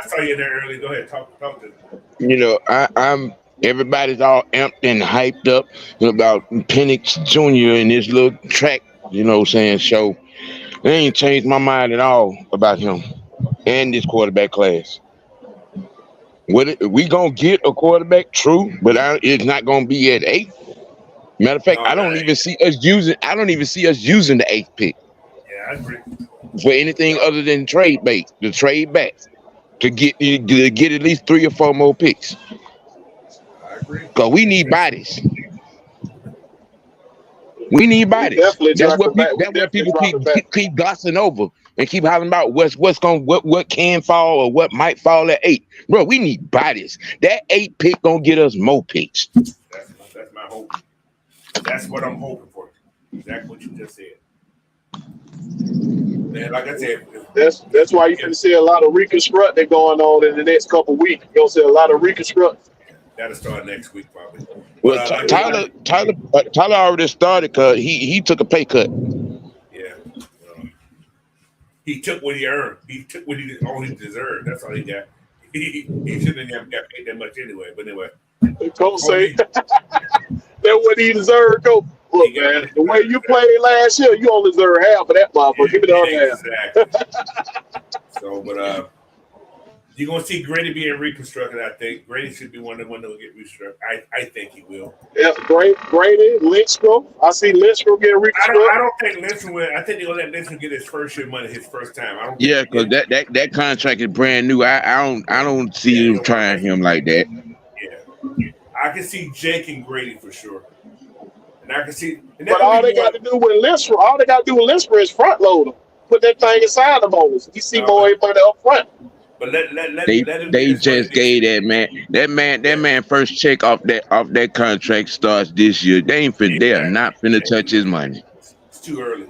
saw you there early. Go ahead, talk to me. I'm everybody's all amped and hyped up about Penix Jr. and his little track, show. It ain't changed my mind at all about him and this quarterback class. We gonna get a quarterback, true, but it's not gonna be at 8. Matter of fact, I don't even see us using the 8th pick. Yeah, I agree. For anything other than trade bait, the trade back to get at least 3 or 4 more picks. I agree. Cause we need bodies. We need bodies. That's what people keep glossing over and keep hollering about what can fall or what might fall at 8. Bro, we need bodies. That 8 pick gonna get us more picks. That's my hope. That's what I'm hoping for. Exactly what you just said. Man, like I said, that's why you can see a lot of reconstructing going on in the next couple weeks. You're gonna see a lot of reconstruct. That'll start next week, probably. Well, Tyler already started because he took a pay cut. Yeah, he took what he earned. He took what he only deserved. That's all he got. He shouldn't have got paid that much anyway. But anyway, Coach say that's what he deserved. Coach, look, man, the way you played last year, you only deserve half of that, motherfucker. Give me the other half. So, but you're gonna see Grady being reconstructed. I think Grady should be one that will get reconstructed. I think he will. Yeah, Grady, Lindstrom. I see Lindstrom getting reconstructed. I don't think Lindstrom will. I think they're gonna let Lindstrom get his first year money his first time. Yeah, because that contract is brand new. I don't see him trying him like that. Yeah, I can see Jake and Grady for sure. And I can see. But all they got to do with Lindstrom, is front load him. Put that thing inside the bonus. You see more money up front. But let they just gave that man first check off that contract starts this year. They not finna touch his money. It's too early.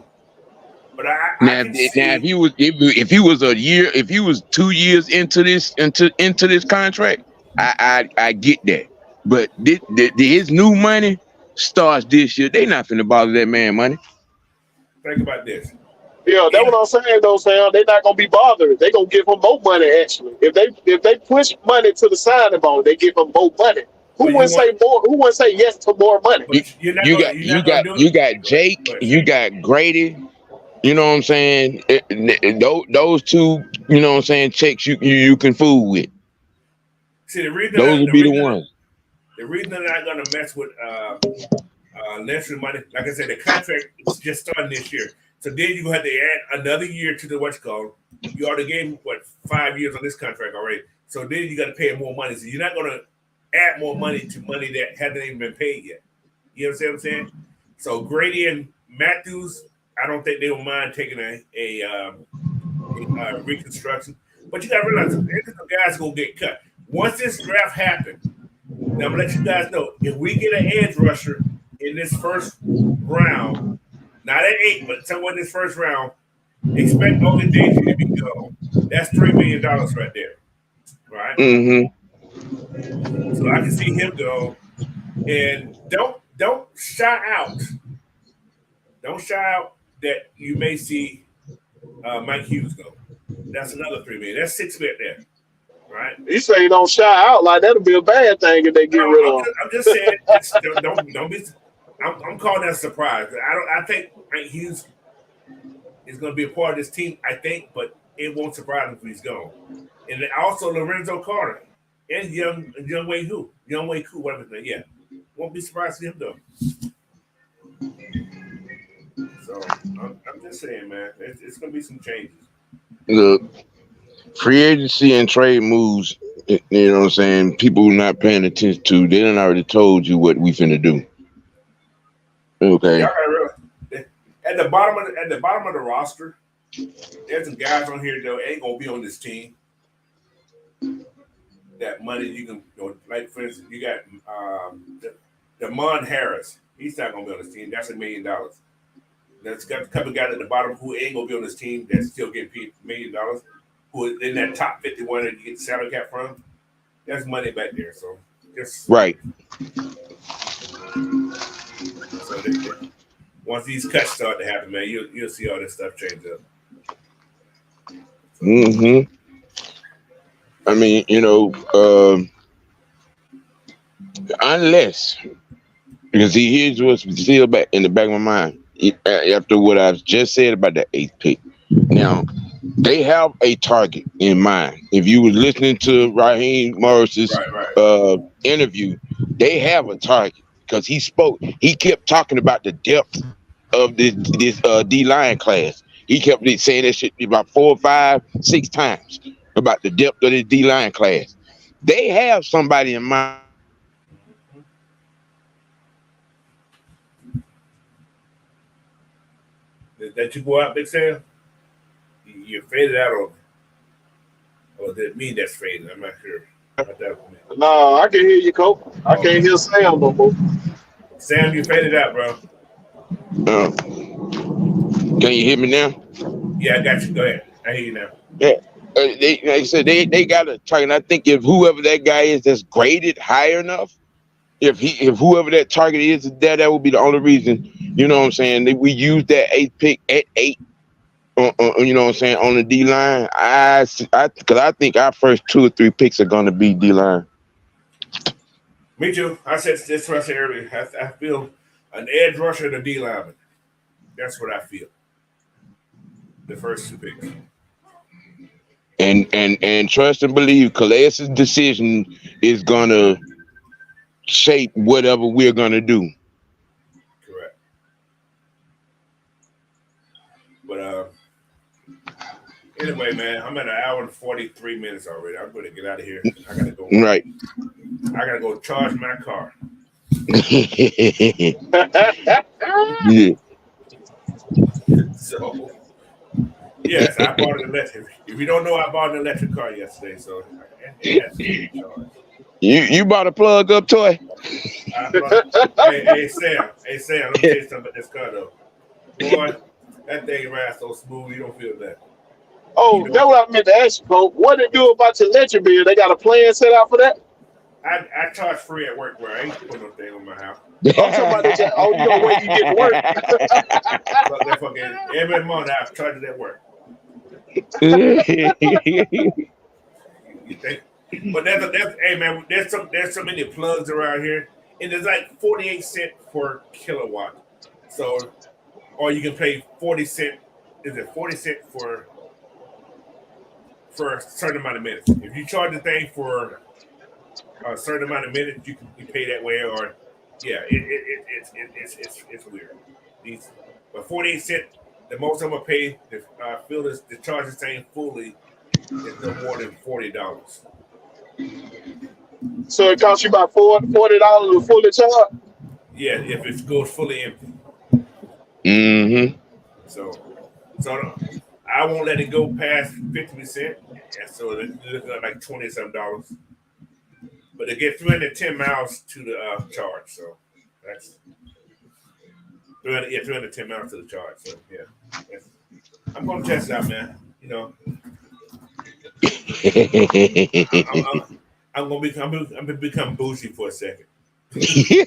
But if he was 2 years into this contract, I get that. But his new money starts this year. They not finna bother that man money. Think about this. Yeah, that's what I'm saying though, Sam. They're not gonna be bothered. They're gonna give him more money actually. If they push money to the signing bonus, they give him more money. Who But you wouldn't want, say more? Who wouldn't say yes to more money? You but you're not you gonna got you're not gonna do it. you got Go ahead. Go Jake, ahead. you got Grady. You know what I'm saying? Those two, you know what I'm saying, checks you can fool with. See, the reason Those that will be the ones. the reason that I'm gonna mess with Lynch's money, like I said, the contract is just starting this year. So then you have to add another year to the what's called. You already gave him 5 years on this contract already. So then you got to pay him more money. So you're not gonna add more money to money that hasn't even been paid yet. You understand what I'm saying? So Grady and Matthews, I don't think they will mind taking a reconstruction. But you got to realize there's some guys gonna get cut once this draft happens. Now I'm gonna let you guys know if we get an edge rusher in this first round, not at 8, but somewhere in this first round, expect Ogundeji to be gone. That's $3 million right there, right? Mm-hmm. So I can see him go, and don't shy out. Don't shy out that you may see Mike Hughes go. That's another $3 million. That's $6 million there, right? You say you don't shy out like that'll be a bad thing if they get No, rid of I'm just saying. Just don't be. I'm calling that a surprise. I think Mike Hughes is going to be a part of this team. I think, but it won't surprise him if he's gone. And then also Lorenzo Carter and Young Wei Koo, whatever his name. Yeah, won't be surprised to see him though. So I'm just saying, man, it's going to be some changes. Look, free agency and trade moves, you know what I'm saying, people not paying attention to, they done already told you what we finna do. Okay. Y'all gotta realize at the bottom of the roster, there's some guys on here that ain't gonna be on this team. That money you can, like for instance, you got Damon Harris. He's not gonna be on this team. That's $1 million. There's got a couple guys at the bottom who ain't gonna be on this team that's still getting paid $1 million. Who is in that top 51 that you get the salary cap from? There's money back there. So just Right. so once these cuts start to happen, man, you'll see all this stuff change up. Mm-hmm. I mean, unless, because here's what's still back in the back of my mind after what I've just said about the 8th pick. Now, they have a target in mind. If you were listening to Raheem Morris's Right. interview, they have a target because he kept talking about the depth of this D-line class. He kept saying that shit about 4, 5, 6 times about the depth of this D-line class. They have somebody in mind. That you go out, Big Sam? You're faded out, or is it me that's faded? I'm not sure. No, I can hear you, Coach. I can't hear Sam no more. Sam, you faded out, bro. Can you hear me now? Yeah, I got you. Go ahead. I hear you now. Yeah. Like I said, they got a target. I think if whoever that guy is that's graded high enough, if whoever that target is that would be the only reason, you know what I'm saying, that we use that 8th pick at 8 you know what I'm saying, on the D line. Because I think our first 2 or 3 picks are going to be D line. Me too. I said that's what I said earlier. I feel an edge rusher and a D lineman. That's what I feel. The first 2 picks. And trust and believe, Calais' decision is gonna shape whatever we're gonna do. Correct. But anyway, man, I'm at 1 hour and 43 minutes already. I'm going to get out of here. I gotta go. Right. I gotta go charge my car. Yeah. So yes, I bought an electric. If you don't know, I bought an electric car yesterday. So it has to be charged. You bought a plug up toy? Hey Sam, let me tell you something about this car though. Boy, that thing rides so smooth, you don't feel that. Oh, that's what I meant to ask you, Coach. What they do about your electric bill? They got a plan set out for that? I charge free at work, where I ain't putting no thing on my house. I'm talking about that. Oh, you know where you get to work. But that fucking every month I charge it at work. You think But that's hey man, there's so many plugs around here, and it's like 48 cents per kilowatt. So, or you can pay 40 cents. Is it 40 cents for a certain amount of minutes? If you charge the thing for a certain amount of minutes, you pay that way. Or yeah, it's weird. But 48 cents, the most I'm gonna pay to feel this to charge this thing fully is no more than $40. So it costs you about $40 to fully charge. Yeah, if it goes fully empty. Mm-hmm. So I won't let it go past 50%. Yeah, so it's looking at like $20-something. But they get 310 miles to the charge. So that's 310 miles to the charge. So yeah, I'm gonna test it out, man. You know, I'm gonna become bougie for a second. Hey,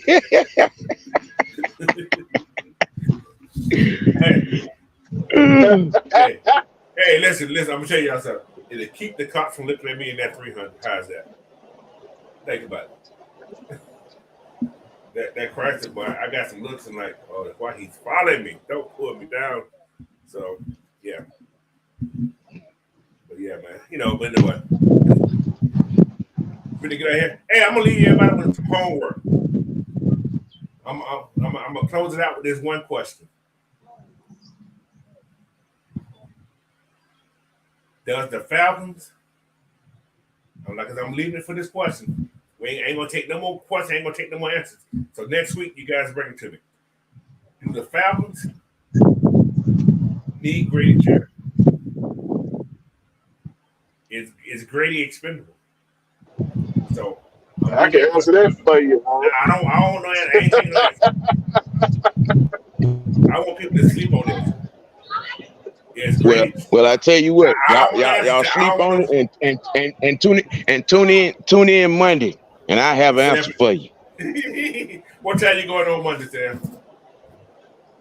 listen. I'm gonna tell y'all something. It'll keep the cops from looking at me in that 300. How's that? Think about it. That Chrysler boy, I got some looks and like, oh, that's why he's following me. Don't pull me down. So yeah. But yeah, man. You know, but anyway. Pretty good out here. Hey, I'm gonna leave everybody with some homework. I'm gonna close it out with this one question. Does the Falcons? I'm leaving it for this question. We ain't gonna take no more questions. Ain't gonna take no more answers. So next week, you guys bring it to me. Do the Falcons need Grady Jarrett? Is Grady expendable? So I can answer that for you. I don't know that. I ain't taking that. I want people to sleep on this. Yes, well, I tell you what, y'all sleep on it and tune in Monday, and I have an answer for you. What time you going on Monday, Sam?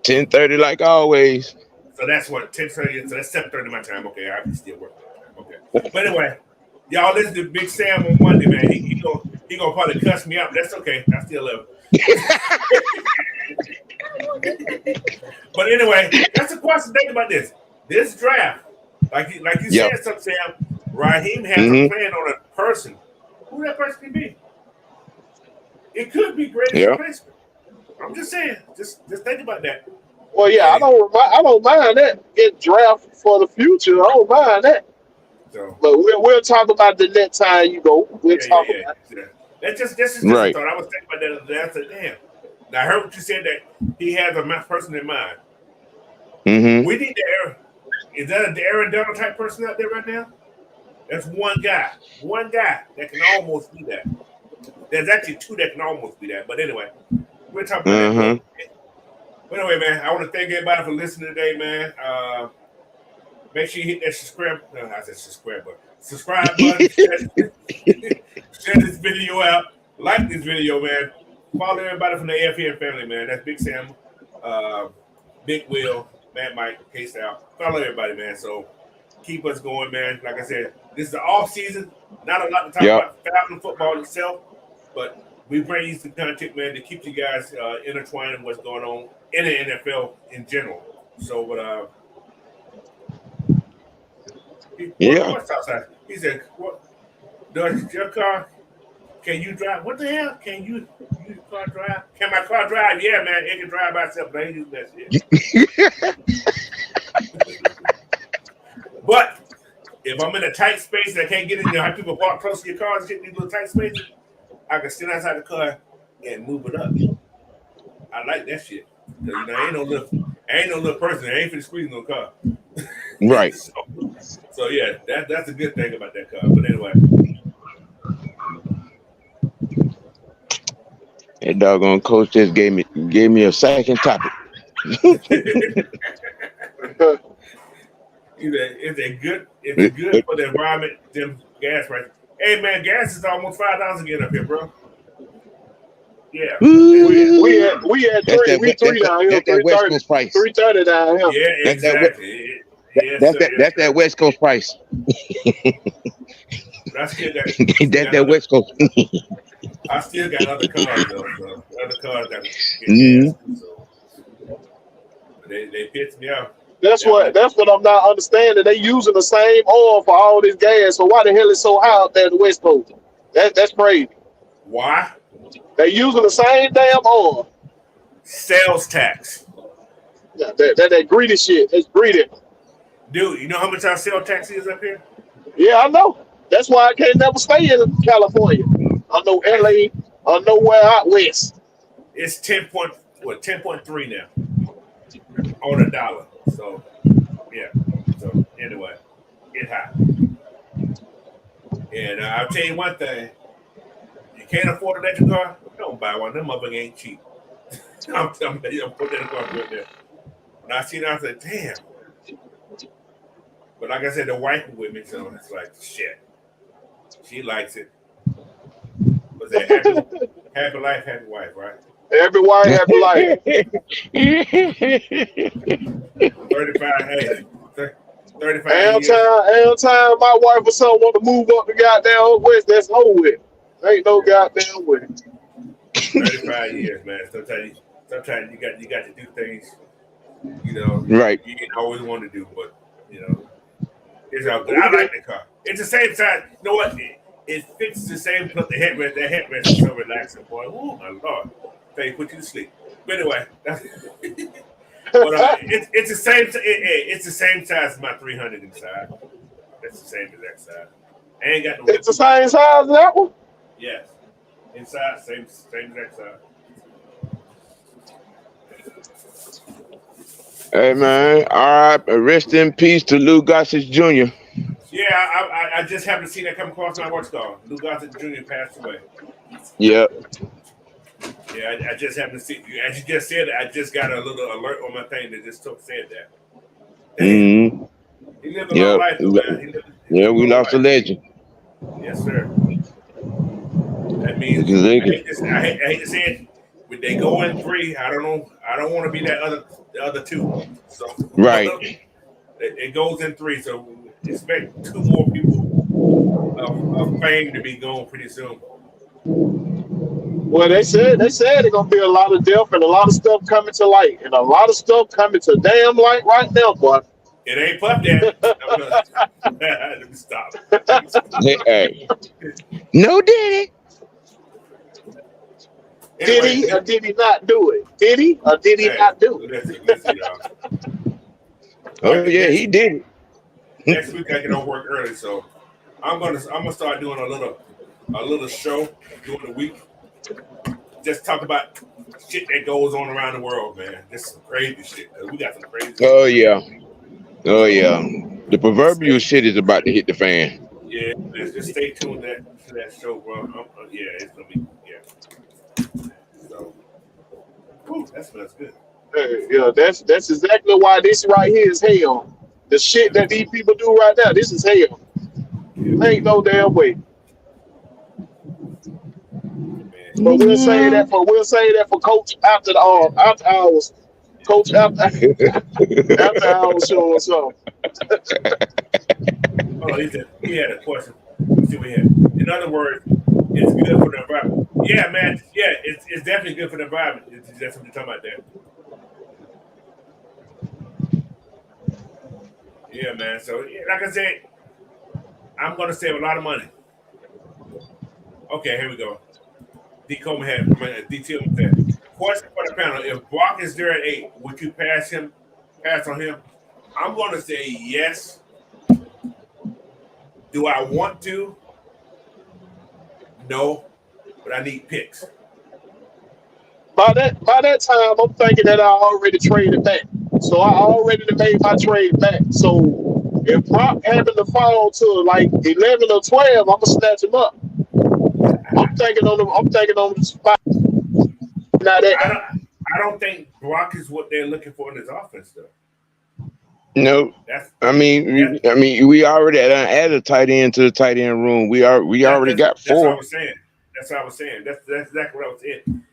10:30, like always. So that's what 10:30. So that's 7:30 my time. Okay, I can still work. Okay, but anyway, y'all listen to Big Sam on Monday, man. He gonna probably cuss me out, but that's okay. I still love him. But anyway, that's the question. Think about this. This draft, like you said, something, Sam, Raheem has a plan on a person. Who that person can be? It could be Grady's replacement. I'm just saying. Just think about that. Well, yeah, I don't mind that. Get draft for the future. I don't mind that. So, but we'll talk about the next time you go. We'll talk about it. That's just right. A thought. I was thinking about that the other day. I said, damn. Now I heard what you said that he has a person in mind. Mm-hmm. We need the is that a Aaron Donald type person out there right now? That's one guy that can almost be that. There's actually two that can almost be that. But anyway, we're talking about that. But anyway, man, I want to thank everybody for listening today, man. Make sure you hit that subscribe. No, I said subscribe, but subscribe button. Share this video out. Like this video, man. Follow everybody from the AFN family, man. That's Big Sam, Big Will, Matt Mike, K-Style. Follow everybody, man. So keep us going, man. Like I said, this is the off season. Not a lot to talk about Falcon football itself, but we bring you some content, man, to keep you guys intertwined in what's going on in the NFL in general. So, what's outside? He said, "What does your car? Can you drive? What the hell? Can you car drive? Can my car drive? Yeah, man, it can drive by itself, but I ain't using that shit." But if I'm in a tight space and I can't get in there, how people walk close to your cars and get in these little tight spaces, I can sit outside the car and move it up. I like that shit. Because, I ain't no little person. I ain't finna squeeze no car. Right. So yeah, that's a good thing about that car. But anyway. That doggone coach just gave me a second topic. It's good for the environment, them gas prices. Hey man, gas is almost $5 again up here, bro. Yeah. We at $3 down here. That's that West Coast price. $3.30 down here. Yeah, exactly. That's that West Coast price. But I still got that West Coast. I still got other cars though. So other cars got to get gas. Mhm. So they pissed me off. That's Yeah, what man. that's what I'm not understanding. They using the same oil for all this gas, so why the hell is so high out there in the West Coast? That's crazy. Why? They using the same damn oil. Sales tax. Yeah, that greedy shit. It's greedy. Dude, you know how much our sales tax is up here? Yeah, I know. That's why I can't never stay in California. I know I, LA. I know where out west. it's 10.3 now on a dollar. So yeah. So anyway, it high. And I'll tell you one thing: you can't afford an electric car, don't buy one. Them motherfuckers ain't cheap. I'm telling you, I'm putting that in the car right there. When I seen it, I said, "Damn." But like I said, the wife was with me, so it's like shit. She likes it. Was that happy life, happy wife, right? Every white happy life. 35, hey, 35 Every years. time, every time my wife or son want to move up the goddamn west, that's over with. Ain't no goddamn way. 35 years, man. Sometimes you got to do things, Right. you didn't always want to do, but you know, it's all good. I like the car. It's the same size. You know what? It fits the same plus the headrest. That headrest is so relaxing, boy. Oh my lord. They put you to sleep. But anyway, but it's the same. It's the same size as my 300 inside. It's the same exact size. I ain't got no. It's the same size as that one. Yes, inside same exact size. Hey man, all right. Rest in peace to Lou Gossett Jr. Yeah, I just haven't seen that come across my watch call. Lou Gossett Jr. passed away. Yep. Yeah, I just haven't seen. As you just said, I just got a little alert on my thing that just said that. Damn, Mm-hmm. he lived a long Yep. life, though, man. He Yeah, lived a we long lost a life. legend. Yes, sir. That means Exactly. I hate to say it, but they go in three. I don't know. I don't want to be the other two. So Right. it goes in three. So expect two more people of fame to be gone pretty soon. Well, they said there's gonna be a lot of death and a lot of stuff coming to light and a lot of stuff coming to damn light right now, boy. It ain't Puff Daddy. Let me stop. Hey. No diddy. Did Anyway, he or did he not do it? Did he or did he hey, not do it? listen, y'all. Oh Like yeah, he did it. next week I get on work early, so I'm gonna start doing a little show during the week. Just talk about shit that goes on around the world, man. Just some crazy shit. 'Cause we got some crazy shit Oh going on. yeah. Oh yeah. The proverbial Stay, shit is about to hit the fan. yeah, man, just stay tuned to that show, bro. Yeah, it's gonna be So, whew, that smells good. Yeah, that's exactly why this right here is hell. The shit that these people do right now, this is hell. Yeah, Ain't no damn way. man. But we'll say that for Coach after the after hours. Coach after hours show us up. Oh, he had a question. Let's see what he had. In other words, it's good for the environment. Yeah, man. Yeah, it's definitely good for the environment. That's what you're talking about there. Yeah, man. So, yeah, like I said, I'm gonna save a lot of money. Okay, here we go. D Tillman said, question for the panel: if Brock is there at 8, would you pass on him? I'm gonna say yes. Do I want to? No, but I need picks. By that time, I'm thinking that I already traded back. So I already done made my trade back. So if Brock happened to fall to like 11 or 12, I'm gonna snatch him up. I'm thinking on the spot. Now that I don't think Brock is what they're looking for in his offense, though. No. That's I that mean, we already added a tight end to the tight end room. We already got that's what I 4. was saying. That's what I was saying. That's exactly what I was saying.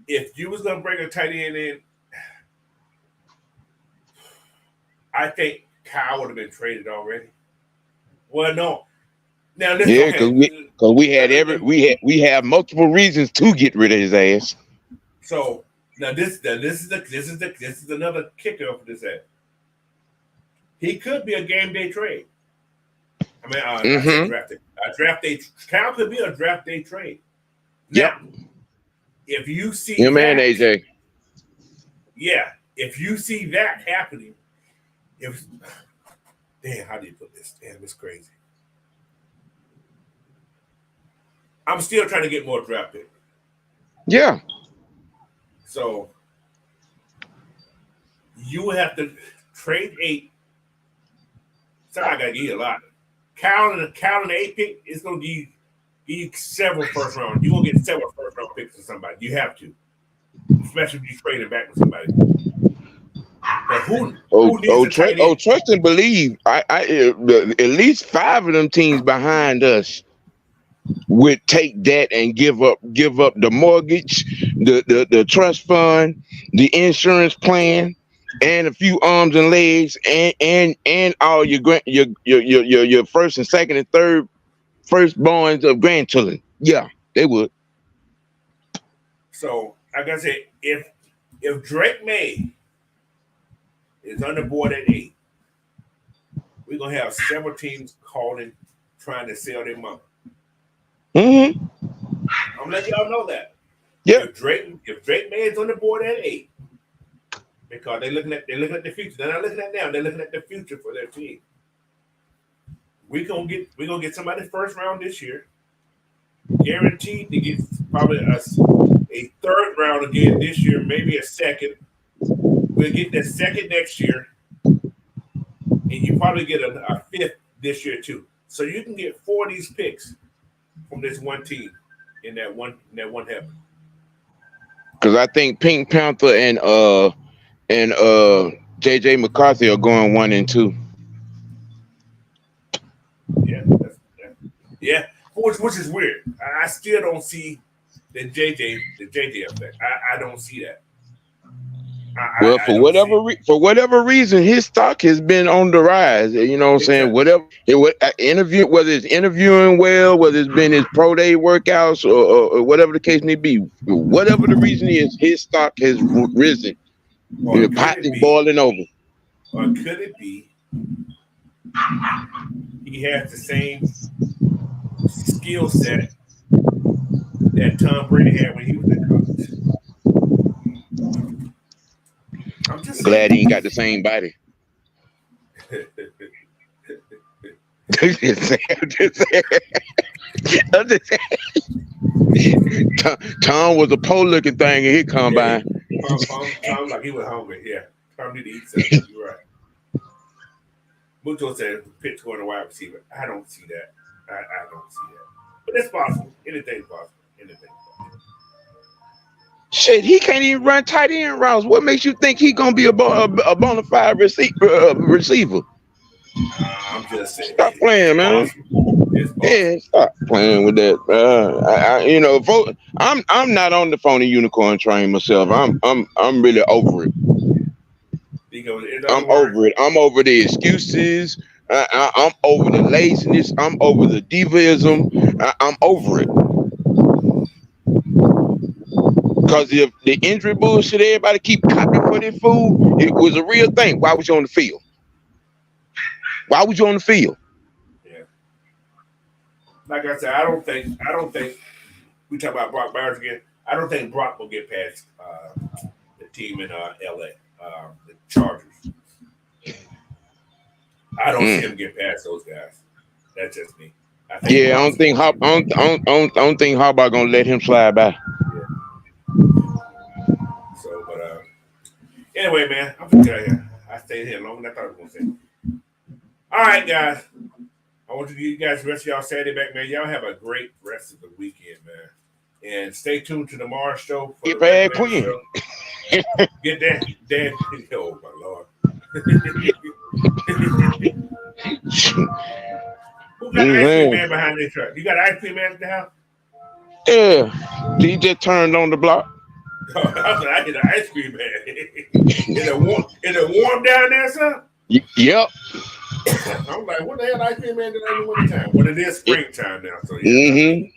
If you was gonna bring a tight end in, I think Kyle would have been traded already. Well, no, Now this Yeah, okay. because we have multiple reasons to get rid of his ass. So now this is another kicker for this ass. He could be a game day trade. I mean, I said draft day. A draft day. Cal could be a draft day trade. Now, if you see Him and AJ. Yeah, if you see that happening, how do you put this? Damn, it's crazy. I'm still trying to get more draft picks. Yeah. So you will have to trade 8. Somebody got to give you a lot. Cal and the 8 pick is going to give you several first round. You're going to get several first round picks for somebody. You have to, especially if you trade it back with somebody. But trust and believe. At least 5 of them teams behind us would take that and give up the mortgage, the trust fund, the insurance plan, and a few arms and legs, and all your first and second and third firstborns of grandchildren. Yeah, they would. So like I said, if Drake May is on the board at 8, we're gonna have several teams calling trying to sell their mama. Mm-hmm. I'm letting y'all know that. Yeah. If Drake May is on the board at 8, because they're looking at the future. They're not looking at now. They're looking at the future for their team. We're gonna get somebody first round this year. Guaranteed to get probably a third round again this year, maybe a second. We'll get that second next year, and you probably get a 5th this year too. So you can get 4 of these picks from this one team in that one heaven. Because I think Pink Panther and JJ McCarthy are going 1 and 2. Yeah, which is weird. I still don't see the JJ effect. I don't see that. For whatever reason, his stock has been on the rise. You know what I'm saying? Whether it's interviewing well, whether it's been his pro day workouts or whatever the case may be, whatever the reason is, his stock has risen. The pot is boiling over. Or could it be he has the same skill set that Tom Brady had when he was in college? I'm just glad he ain't got the same body. Tom was a pole looking thing in his combine. Tom like he was hungry. Yeah, Tom need to eat something. You're right. Mucho said pitch going to wide receiver. I don't see that. I don't see that. But it's possible. Anything's possible. Shit, he can't even run tight end routes. What makes you think he gonna be a bona fide receiver? I'm just saying. Stop playing, man. Yeah, stop playing with that. I'm not on the phony unicorn train myself. I'm really over it. I'm over it. I'm over the excuses. I'm over the laziness. I'm over the divaism. I'm over it. Because if the injury bullshit everybody keep copying for their food, it was a real thing. Why was you on the field? Why was you on the field? Yeah. Like I said, I don't think we talk about Brock Bowers again. I don't think Brock will get past the team in LA, the Chargers. I don't see him get past those guys. That's just me. I don't think Harbaugh gonna let him slide by. So, but anyway, man, I'm gonna tell you, I stayed here longer than I thought I was gonna stay. All right, guys. I want to give you guys the rest of y'all Saturday back, man. Y'all have a great rest of the weekend, man. And stay tuned to tomorrow's show for Get bad Queen. Get that damn oh my Lord. Who got the ice cream man behind this truck? You got an ice cream man at the house? Yeah. He just turned on the block. I get an ice cream man. Is it warm down there, son? Yep. something. I'm like, what the hell ice cream man did in the wintertime? But it is springtime now, so yeah. Mm-hmm.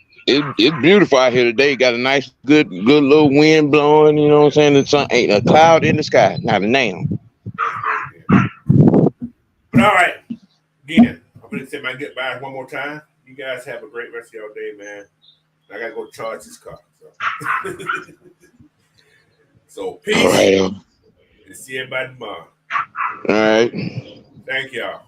It's beautiful out here today. Got a nice, good little wind blowing. You know what I'm saying? The sun ain't a cloud in the sky. Not a nail. But all right, again, I'm gonna say my goodbyes one more time. You guys have a great rest of your day, man. I gotta go charge this car. So, so peace. All right. And see everybody tomorrow. All right. Thank y'all.